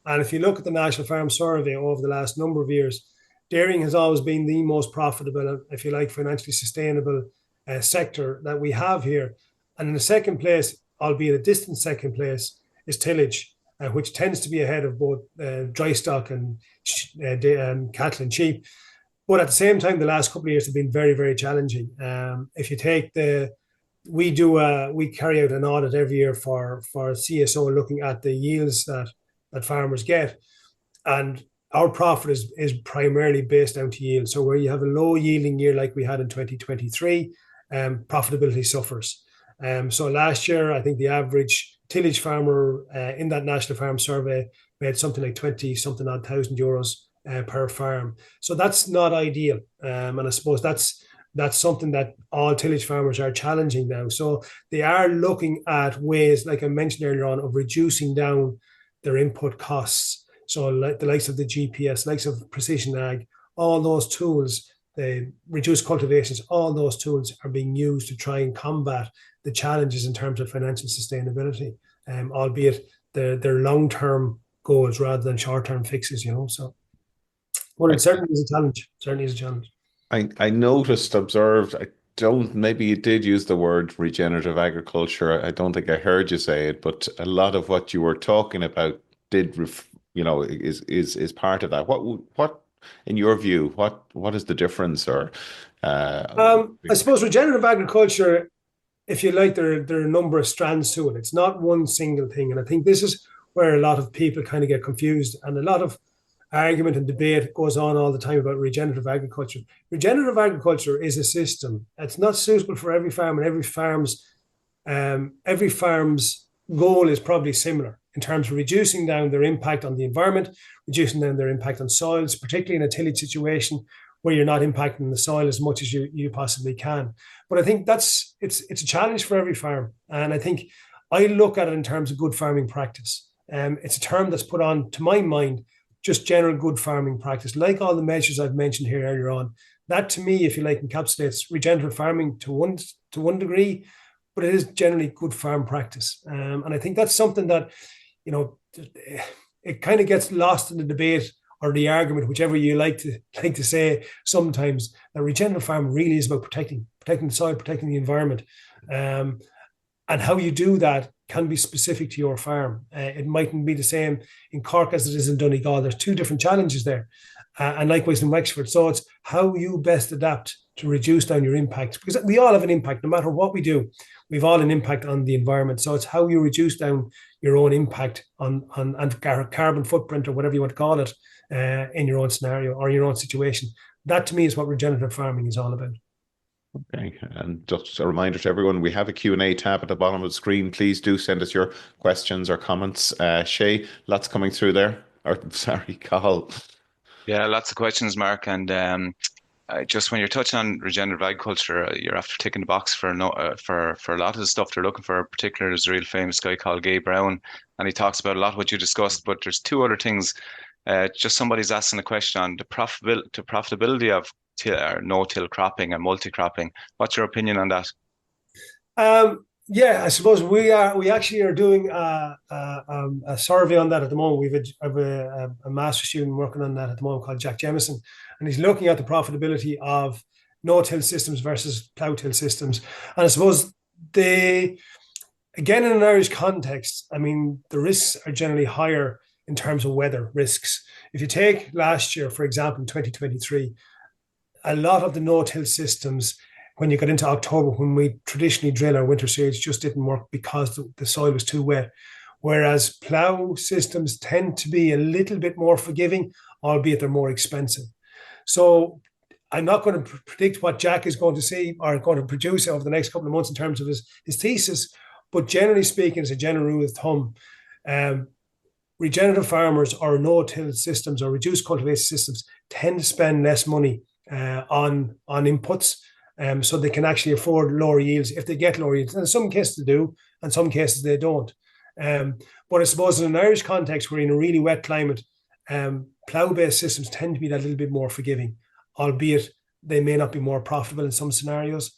and if you look at the National Farm Survey over the last number of years, dairying has always been the most profitable, if you like, financially sustainable sector that we have here. And in the second place, albeit a distant second place, is tillage, which tends to be ahead of both dry stock and cattle and sheep. But at the same time, the last couple of years have been very, very challenging. If you take we carry out an audit every year for CSO looking at the yields that farmers get. And our profit is primarily based down to yield. So where you have a low yielding year like we had in 2023, profitability suffers. So last year, I think the average tillage farmer in that National Farm Survey made something like 20-something odd thousand euros per farm. So that's not ideal. And I suppose that's something that all tillage farmers are challenging now. So they are looking at ways, like I mentioned earlier on, of reducing down their input costs. So like the likes of the GPS, likes of precision ag, all those tools, the reduced cultivations, all those tools are being used to try and combat the challenges in terms of financial sustainability, albeit they're long-term goals rather than short-term fixes, So, well, it certainly is a challenge. I observed, maybe you did use the word regenerative agriculture. I don't think I heard you say it, but a lot of what you were talking about is part of that. What in your view, what is the difference? Or I suppose regenerative agriculture, if you like, there are a number of strands to it. It's not one single thing, and I think this is where a lot of people kind of get confused, and a lot of argument and debate goes on all the time about regenerative agriculture. Regenerative agriculture is a system. It's not suitable for every farm, and every farm's goal is probably similar in terms of reducing down their impact on the environment, reducing down their impact on soils, particularly in a tillage situation where you're not impacting the soil as much as you possibly can. But I think it's a challenge for every farm. And I think I look at it in terms of good farming practice. It's a term that's put on, to my mind, just general good farming practice, like all the measures I've mentioned here earlier on. That, to me, if you like, encapsulates regenerative farming to one degree, but it is generally good farm practice. And I think that's something that, it kind of gets lost in the debate or the argument, whichever you like to say sometimes, that regenerative farm really is about protecting the soil, protecting the environment. And how you do that can be specific to your farm. It mightn't be the same in Cork as it is in Donegal. There's two different challenges there. And likewise in Wexford. So it's how you best adapt to reduce down your impact, because we all have an impact. No matter what we do, we've all an impact on the environment. So it's how you reduce down your own impact on carbon footprint, or whatever you want to call it, in your own scenario or your own situation. That to me is what regenerative farming is all about. Okay, and just a reminder to everyone, we have a Q&A tab at the bottom of the screen. Please do send us your questions or comments. Shay, lots coming through there. Or sorry, Cathal. Yeah, lots of questions, Mark. And just when you're touching on regenerative agriculture, you're after ticking the box for for a lot of the stuff they're looking for. Particularly, there's a real famous guy called Gabe Brown, and he talks about a lot of what you discussed. But there's two other things. Just somebody's asking a question on the profitability of no-till cropping and multi-cropping. What's your opinion on that? Yeah, I suppose we actually are doing a survey on that at the moment. We've a master student working on that at the moment called Jack Jemison, and he's looking at the profitability of no-till systems versus plow-till systems. And I suppose again, in an Irish context, I mean, the risks are generally higher in terms of weather risks. If you take last year, for example, in 2023, a lot of the no-till systems, when you got into October, when we traditionally drill our winter series, just didn't work because the soil was too wet. Whereas plough systems tend to be a little bit more forgiving, albeit they're more expensive. So I'm not going to predict what Jack is going to see or going to produce over the next couple of months in terms of his thesis, but generally speaking, as a general rule of thumb, regenerative farmers or no-till systems or reduced cultivation systems tend to spend less money on inputs, so they can actually afford lower yields if they get lower yields. And in some cases they do, and some cases they don't. But I suppose in an Irish context, we're in a really wet climate, plough-based systems tend to be that little bit more forgiving, albeit they may not be more profitable in some scenarios.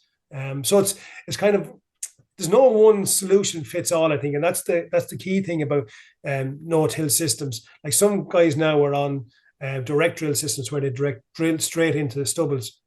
So it's kind of, there's no one solution fits all, I think, and that's the key thing about no-till systems. Like some guys now are on direct drill systems where they direct drill straight into the stubbles,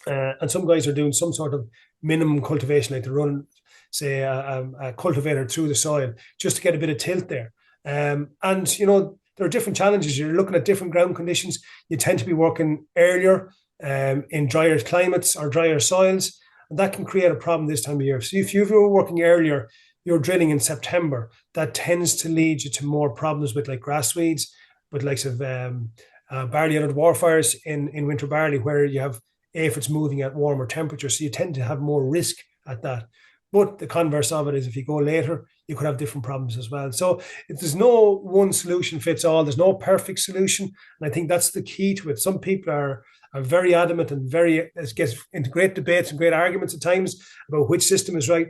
and some guys are doing some sort of minimum cultivation, like they run, say, a cultivator through the soil just to get a bit of tilt there. And you know, there are different challenges. You're looking at different ground conditions. You tend to be working earlier in drier climates or drier soils, and that can create a problem this time of year. So if you were working earlier, you're drilling in September, that tends to lead you to more problems with like grass weeds, with likes of barley and dwarf fires in winter barley, where you have aphids moving at warmer temperatures. So you tend to have more risk at that. But the converse of it is if you go later, you could have different problems as well. So there's no one solution fits all. There's no perfect solution. And I think that's the key to it. Some people are very adamant and gets into great debates and great arguments at times about which system is right.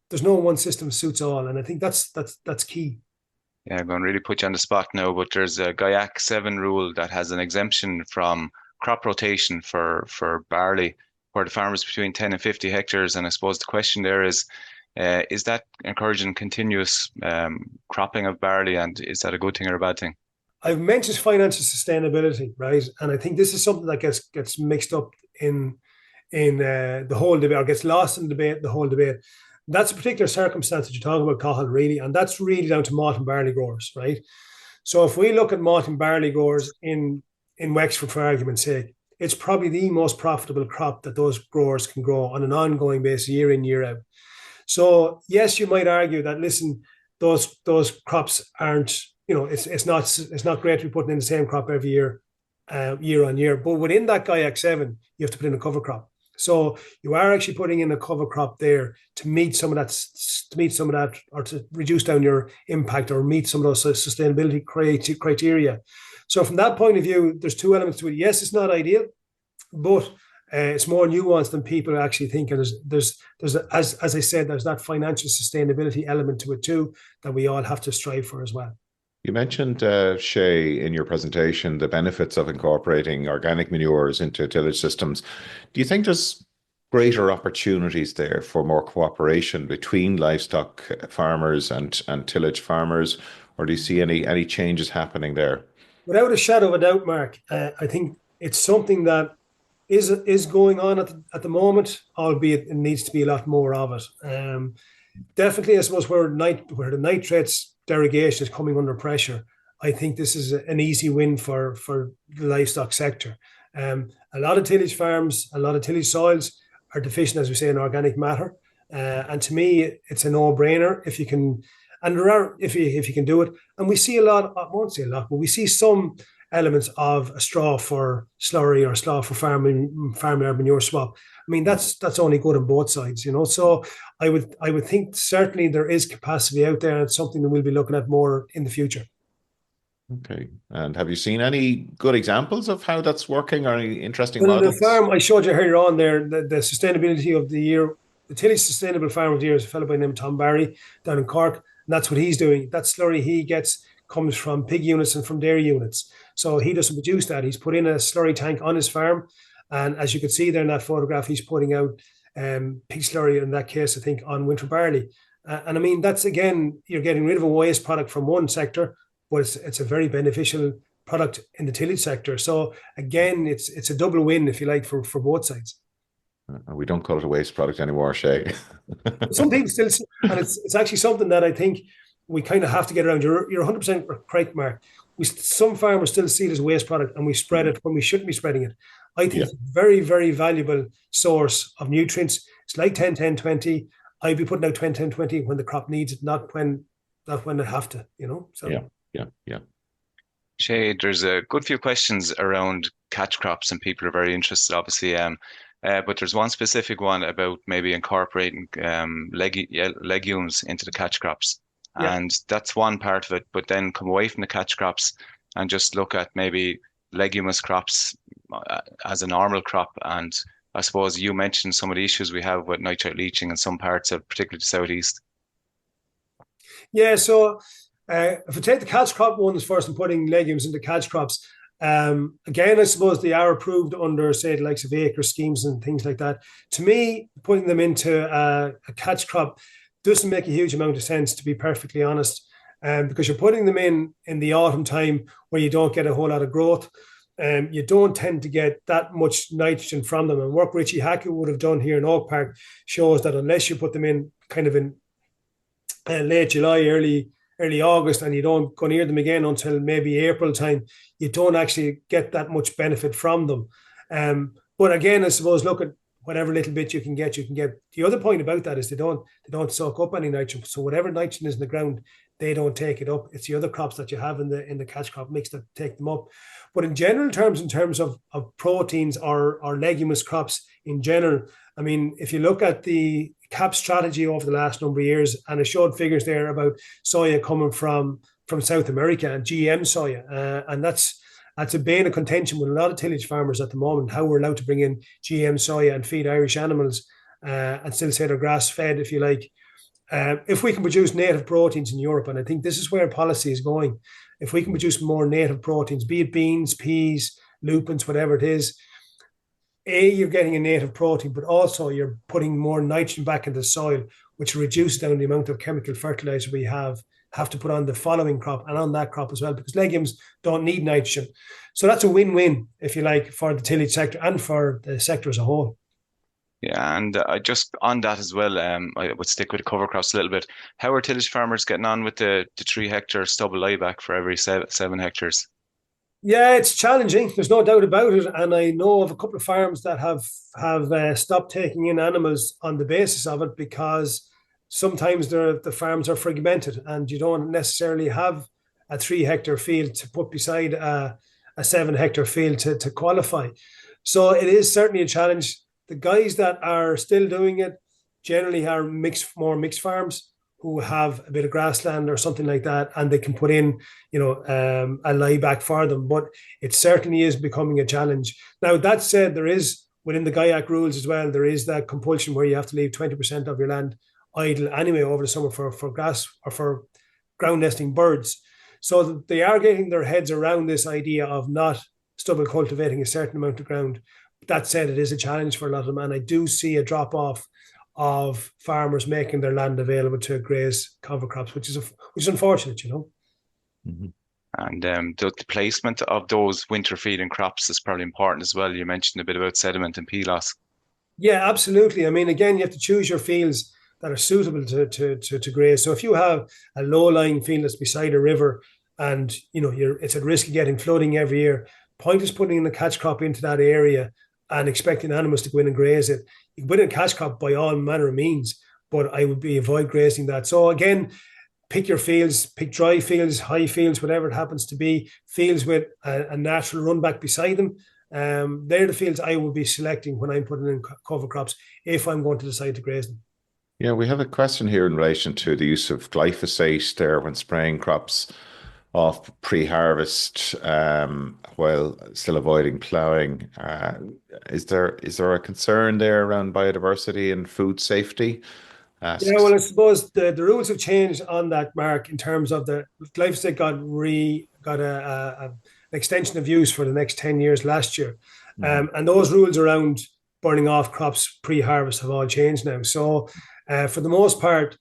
There's no one system suits all. And I think that's key. Yeah, I'm going to really put you on the spot now, but there's a GAIAC 7 rule that has an exemption from crop rotation for barley, where the farmers between 10 and 50 hectares. And I suppose the question there is that encouraging continuous cropping of barley, and is that a good thing or a bad thing? I've mentioned financial sustainability, right? And I think this is something that gets mixed up in the whole debate, or gets lost in the whole debate. That's a particular circumstance that you're talking about, Cathal, really, and that's really down to malt and barley growers, right? So if we look at malt and barley growers in Wexford, for argument's sake, it's probably the most profitable crop that those growers can grow on an ongoing basis, year in, year out. So yes, you might argue that, listen, those crops aren't, you know, it's not great to be putting in the same crop every year, year on year. But within that GAIAC 7, you have to put in a cover crop. So you are actually putting in a cover crop there to meet some of that, or to reduce down your impact, or meet some of those sustainability criteria. So from that point of view, there's two elements to it. Yes, it's not ideal, but it's more nuanced than people actually think. And there's as I said, there's that financial sustainability element to it too that we all have to strive for as well. You mentioned, Shay, in your presentation, the benefits of incorporating organic manures into tillage systems. Do you think there's greater opportunities there for more cooperation between livestock farmers and tillage farmers, or do you see any changes happening there? Without a shadow of a doubt, Mark, I think it's something that is going on at the moment, albeit it needs to be a lot more of it. Definitely, I suppose where the nitrates derogation is coming under pressure, I think this is an easy win for the livestock sector. A lot of tillage farms, a lot of tillage soils are deficient, as we say, in organic matter. And to me, it's a no-brainer if you can, and there are, if you can do it. And we see a lot, I won't say a lot, but we see some elements of a straw for slurry or straw for farm manure swap. I mean, that's only good on both sides, So I would think certainly there is capacity out there, and it's something that we'll be looking at more in the future. Okay. And have you seen any good examples of how that's working, or any interesting Well, models? the farm I showed you earlier on there, the sustainability of the year, the Tillage Sustainable Farm of the Year is a fellow by the name of Tom Barry down in Cork, and that's what he's doing. That slurry he gets comes from pig units and from dairy units. So he doesn't produce that. He's put in a slurry tank on his farm, and as you can see there in that photograph, he's putting out pig slurry, in that case, I think, on winter barley. And I mean, that's, again, you're getting rid of a waste product from one sector, but it's a very beneficial product in the tillage sector. So again, it's a double win, if you like, for both sides. We don't call it a waste product anymore, Shay. Some people still see, and it's actually something that I think we kind of have to get around. You're 100% correct, Mark. Some farmers still see it as a waste product, and we spread it when we shouldn't be spreading it. I think it's a very, very valuable source of nutrients. It's like 10-10-20. I'd be putting out 10-10-20 when the crop needs it, not when they have to, So Yeah. Shay, there's a good few questions around catch crops, and people are very interested, obviously. But there's one specific one about maybe incorporating legumes into the catch crops. Yeah. And that's one part of it, but then come away from the catch crops and just look at maybe leguminous crops as a normal crop. And I suppose you mentioned some of the issues we have with nitrate leaching in some parts of particularly the southeast. Yeah, so if we take the catch crop ones first and putting legumes into catch crops, again, I suppose they are approved under, say, the likes of acre schemes and things like that. To me, putting them into a catch crop doesn't make a huge amount of sense, to be perfectly honest, because you're putting them in the autumn time where you don't get a whole lot of growth. You don't tend to get that much nitrogen from them. And work Richie Hackett would have done here in Oak Park shows that unless you put them in kind of in late July, early August, and you don't go near them again until maybe April time, you don't actually get that much benefit from them. But again, I suppose, look at whatever little bit you can get. The other point about that is they don't soak up any nitrogen. So whatever nitrogen is in the ground, they don't take it up. It's the other crops that you have in the catch crop mix that take them up. But in general terms, in terms of proteins or leguminous crops in general, I mean, if you look at the CAP strategy over the last number of years, and I showed figures there about soya coming from South America and GM soya, and that's a bane of contention with a lot of tillage farmers at the moment, how we're allowed to bring in GM soya and feed Irish animals and still say they're grass fed, if you like. If we can produce native proteins in Europe, and I think this is where policy is going, if we can produce more native proteins, be it beans, peas, lupins, whatever it is, you're getting a native protein, but also you're putting more nitrogen back into the soil, which reduces down the amount of chemical fertilizer we have to put on the following crop and on that crop as well, because legumes don't need nitrogen. So that's a win-win, if you like, for the tillage sector and for the sector as a whole. Yeah, and just on that as well, I would stick with the cover crops a little bit. How are tillage farmers getting on with the 3 hectare stubble layback for every 7 hectares? Yeah, it's challenging. There's no doubt about it. And I know of a couple of farms that have stopped taking in animals on the basis of it, because sometimes the farms are fragmented and you don't necessarily have a 3 hectare field to put beside a 7 hectare field to qualify. So it is certainly a challenge. The guys that are still doing it generally are more mixed farms who have a bit of grassland or something like that, and they can put in, a layback for them. But it certainly is becoming a challenge. Now, that said, there is, within the GAIAC rules as well, there is that compulsion where you have to leave 20% of your land idle anyway over the summer for grass or for ground nesting birds. So they are getting their heads around this idea of not stubble cultivating a certain amount of ground. That said, it is a challenge for a lot of them, and I do see a drop off of farmers making their land available to graze cover crops, which is unfortunate, Mm-hmm. And the placement of those winter feeding crops is probably important as well. You mentioned a bit about sediment and pea loss. Yeah, absolutely. I mean, again, you have to choose your fields that are suitable to graze. So if you have a low-lying field that's beside a river and it's at risk of getting flooding every year, pointless putting in the catch crop into that area and expecting animals to go in and graze it. You can put in a catch crop by all manner of means, but I would be avoid grazing that. So again, pick your fields, pick dry fields, high fields, whatever it happens to be, fields with a natural run back beside them. They're the fields I would be selecting when I'm putting in cover crops if I'm going to decide to graze them. Yeah, we have a question here in relation to the use of glyphosate there when spraying crops off pre-harvest while still avoiding ploughing. Is there a concern there around biodiversity and food safety? Yeah, well, I suppose the rules have changed on that, Mark, in terms of the glyphosate got an extension of use for the next 10 years last year. And those rules around burning off crops pre-harvest have all changed now. So for the most part,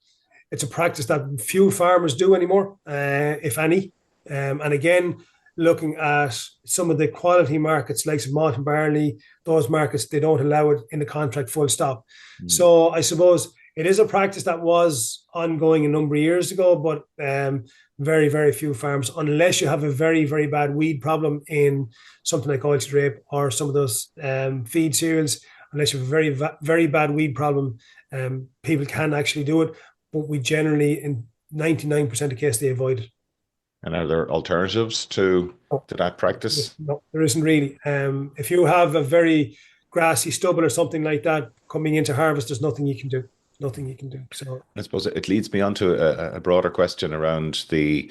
it's a practice that few farmers do anymore, if any. And again, looking at some of the quality markets like malt and barley, those markets, they don't allow it in the contract full stop. So I suppose it is a practice that was ongoing a number of years ago, but very, very few farms, unless you have a very, very bad weed problem in something like oilseed rape or some of those feed cereals, unless you have a very, very bad weed problem, people can actually do it. But we generally, in 99% of cases, they avoid it. And are there alternatives to that practice? No, there isn't really. If you have a very grassy stubble or something like that coming into harvest, there's nothing you can do. Nothing you can do. So I suppose it leads me on to a broader question around the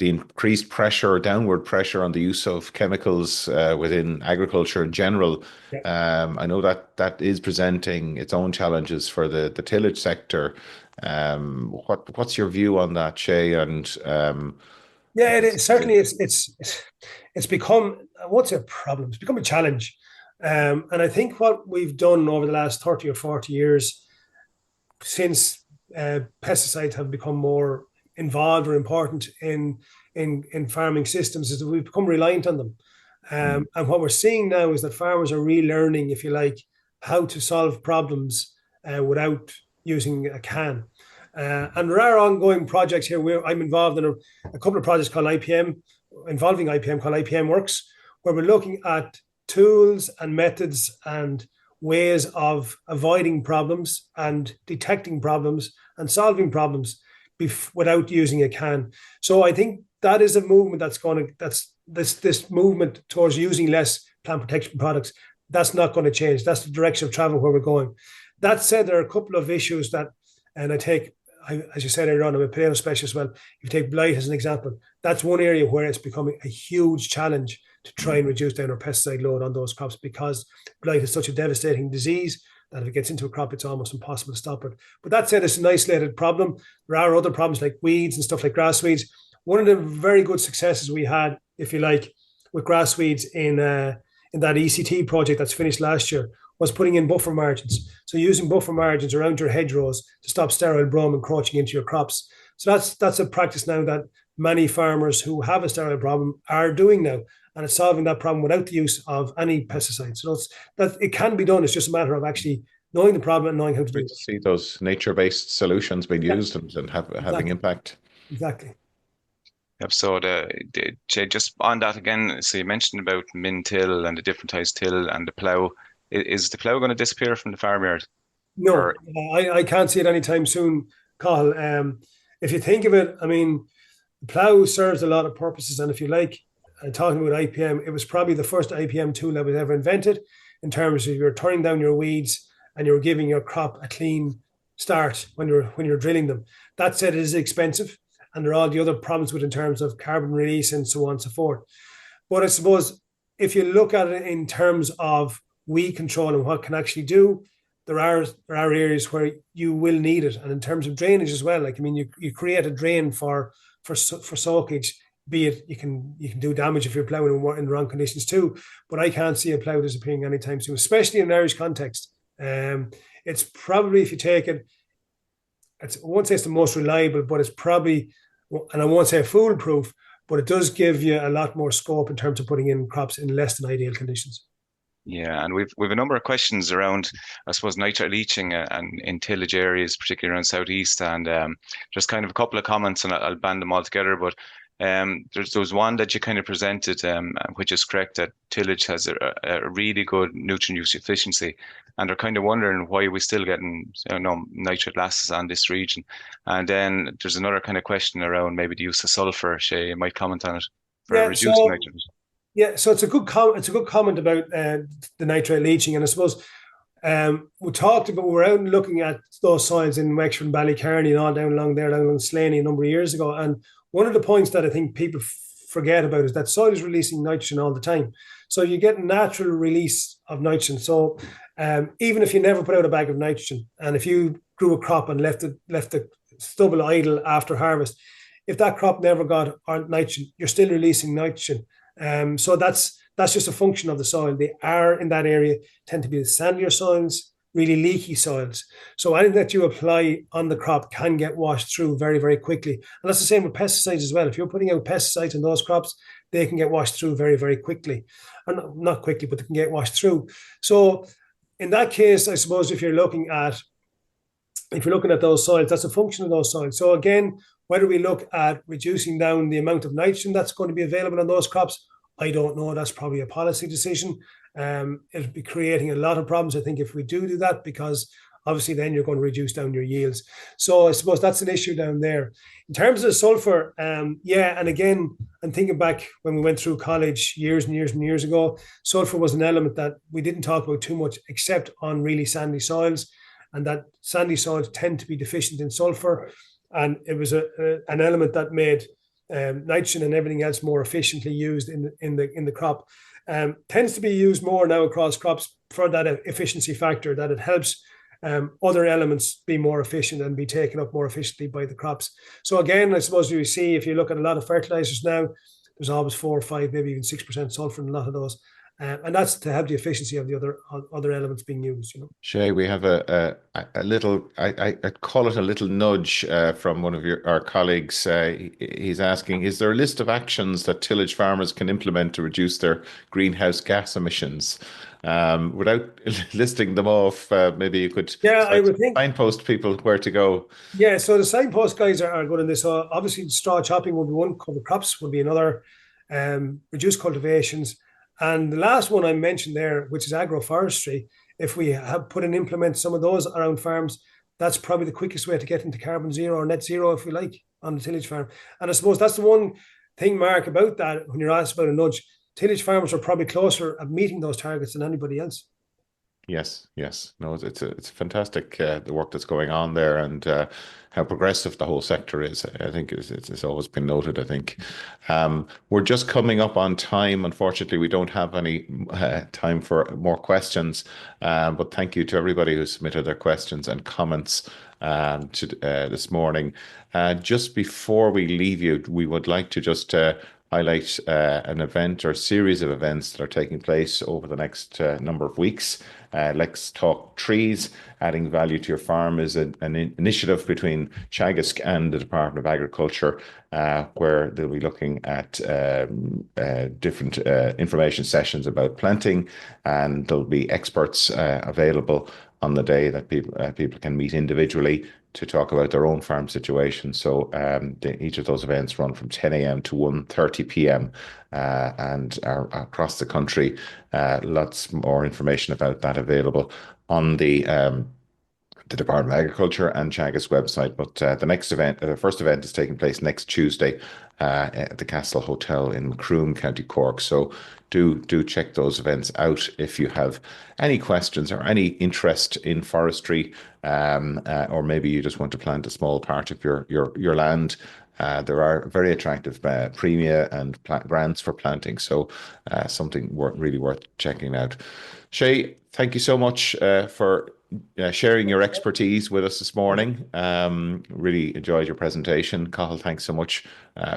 increased pressure or downward pressure on the use of chemicals within agriculture in general. I know that is presenting its own challenges for the tillage sector. What's your view on that, Shay? And yeah, it is. Certainly it's become, I won't say a problem, it's become a challenge. And I think what we've done over the last 30 or 40 years since pesticides have become more involved or important in farming systems is that we've become reliant on them. And what we're seeing now is that farmers are relearning, if you like, how to solve problems without using a can. And there are ongoing projects here where I'm involved in a couple of projects called involving IPM called IPM Works, where we're looking at tools and methods and ways of avoiding problems and detecting problems and solving problems without using a can. So I think that is a movement that's this movement towards using less plant protection products. That's not going to change. That's the direction of travel where we're going. That said, there are a couple of issues that, and as you said earlier on, I'm a potato specialist. Well, if you take blight as an example, that's one area where it's becoming a huge challenge to try and reduce down our pesticide load on those crops, because blight is such a devastating disease that if it gets into a crop, it's almost impossible to stop it. But that said, it's an isolated problem. There are other problems like weeds and stuff like grass weeds. One of the very good successes we had, if you like, with grass weeds in that ECT project that's finished last year was putting in buffer margins. So using buffer margins around your hedgerows to stop sterile brome encroaching into your crops. So that's a practice now that many farmers who have a sterile problem are doing now, and it's solving that problem without the use of any pesticides. So it can be done. It's just a matter of actually knowing the problem and knowing how to do it. See those nature-based solutions being used and having impact. Exactly. Yep. So Jay, just on that again, so you mentioned about min-till and the different types till and the plough. Is the plough going to disappear from the farmyard? No, I can't see it anytime soon, Cathal. If you think of it, I mean, the plough serves a lot of purposes. And if you like, talking about IPM, it was probably the first IPM tool that was ever invented in terms of you're turning down your weeds and you're giving your crop a clean start when you're drilling them. That said, it is expensive, and there are all the other problems with in terms of carbon release and so on and so forth. But I suppose if you look at it in terms of weed control and what it can actually do, there are areas where you will need it. And in terms of drainage as well, like, I mean, you create a drain for soakage, be it you can do damage if you're ploughing in the wrong conditions too. But I can't see a plough disappearing anytime soon, especially in an Irish context. It's probably, if you take it, I won't say it's the most reliable, but it's probably, and I won't say foolproof, but it does give you a lot more scope in terms of putting in crops in less than ideal conditions. Yeah, and we've a number of questions around, I suppose, nitrate leaching and in tillage areas, particularly around southeast, and just kind of a couple of comments, and I'll band them all together. But There was one that you kind of presented, which is correct, that tillage has a really good nutrient use efficiency, and they're kind of wondering why we're still getting nitrate losses on this region. And then there's another kind of question around maybe the use of sulfur. Shay, you might comment on it for reducing nitrogen. Yeah, so it's a good comment about the nitrate leaching, and I suppose we're out looking at those soils in Wexford and Ballycarney and all down along Slaney a number of years ago, and one of the points that I think people forget about is that soil is releasing nitrogen all the time. So you get natural release of nitrogen. So even if you never put out a bag of nitrogen, and if you grew a crop and left the stubble idle after harvest, if that crop never got nitrogen, you're still releasing nitrogen. So that's just a function of the soil. They are in that area tend to be the sandier soils, really leaky soils. So anything that you apply on the crop can get washed through very, very quickly. And that's the same with pesticides as well. If you're putting out pesticides in those crops, they can get washed through very, very quickly. Or not quickly, but they can get washed through. So in that case, I suppose if you're looking at those soils, that's a function of those soils. So again, whether we look at reducing down the amount of nitrogen that's going to be available on those crops, I don't know. That's probably a policy decision. It'll be creating a lot of problems, I think, if we do that, because obviously then you're going to reduce down your yields. So I suppose that's an issue down there. In terms of sulfur, and again, I'm thinking back when we went through college years and years and years ago, sulfur was an element that we didn't talk about too much except on really sandy soils, and that sandy soils tend to be deficient in sulfur. And it was an element that made nitrogen and everything else more efficiently used in the crop. Tends to be used more now across crops for that efficiency factor, that it helps other elements be more efficient and be taken up more efficiently by the crops. So again, I suppose you see, if you look at a lot of fertilizers now, there's always 4 or 5, maybe even 6% sulfur in a lot of those. And that's to help the efficiency of the other elements being used. Shay, we have a little, I'd call it a little nudge from one of our colleagues. He's asking, is there a list of actions that tillage farmers can implement to reduce their greenhouse gas emissions? Without listing them off, maybe you could I would think signpost people where to go. Yeah, so the signpost guys are good in this. So obviously straw chopping would be one, cover crops would be another, reduce cultivations. And the last one I mentioned there, which is agroforestry, if we have implement some of those around farms, that's probably the quickest way to get into carbon zero or net zero, if we like, on the tillage farm. And I suppose that's the one thing, Mark, about that, when you're asked about a nudge, tillage farmers are probably closer at meeting those targets than anybody else. Yes. No, it's fantastic, the work that's going on there, and how progressive the whole sector is. I think it's always been noted, I think. We're just coming up on time. Unfortunately, we don't have any time for more questions, but thank you to everybody who submitted their questions and comments this morning. Just before we leave you, we would like to just highlight an event or series of events that are taking place over the next number of weeks. Let's Talk Trees. Adding Value to Your Farm is an initiative between Teagasc and the Department of Agriculture, where they'll be looking at different information sessions about planting, and there'll be experts available on the day that people can meet individually to talk about their own farm situation. So each of those events run from 10 a.m. to 1:30 p.m. And are across the country. Lots more information about that available on the Department of Agriculture and Teagasc website. But the first event is taking place next Tuesday at the Cathal Hotel in Macroom, County Cork. So do check those events out if you have any questions or any interest in forestry, or maybe you just want to plant a small part of your land. There are very attractive premia and grants for planting, so something really worth checking out. Shay, thank you so much for sharing your expertise with us this morning. Really enjoyed your presentation. Cathal, thanks so much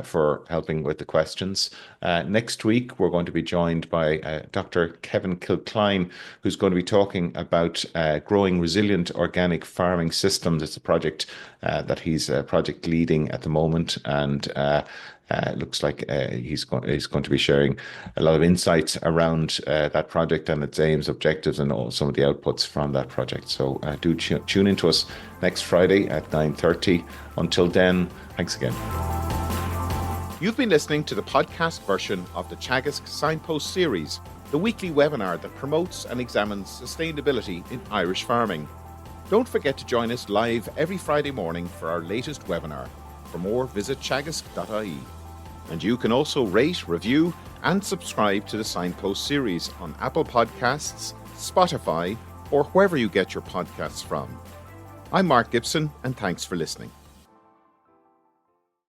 for helping with the questions. Next week, we're going to be joined by Dr. Kevin Kilcline, who's going to be talking about growing resilient organic farming systems. It's a project that he's project leading at the moment, and it looks like he's going to be sharing a lot of insights around that project and its aims, objectives, and all some of the outputs from that project. So do tune into us next Friday at 9:30. Until then, thanks again. You've been listening to the podcast version of the Teagasc Signpost Series, the weekly webinar that promotes and examines sustainability in Irish farming. Don't forget to join us live every Friday morning for our latest webinar. For more, visit teagasc.ie. And you can also rate, review, and subscribe to the Signpost Series on Apple Podcasts, Spotify, or wherever you get your podcasts from. I'm Mark Gibson, and thanks for listening.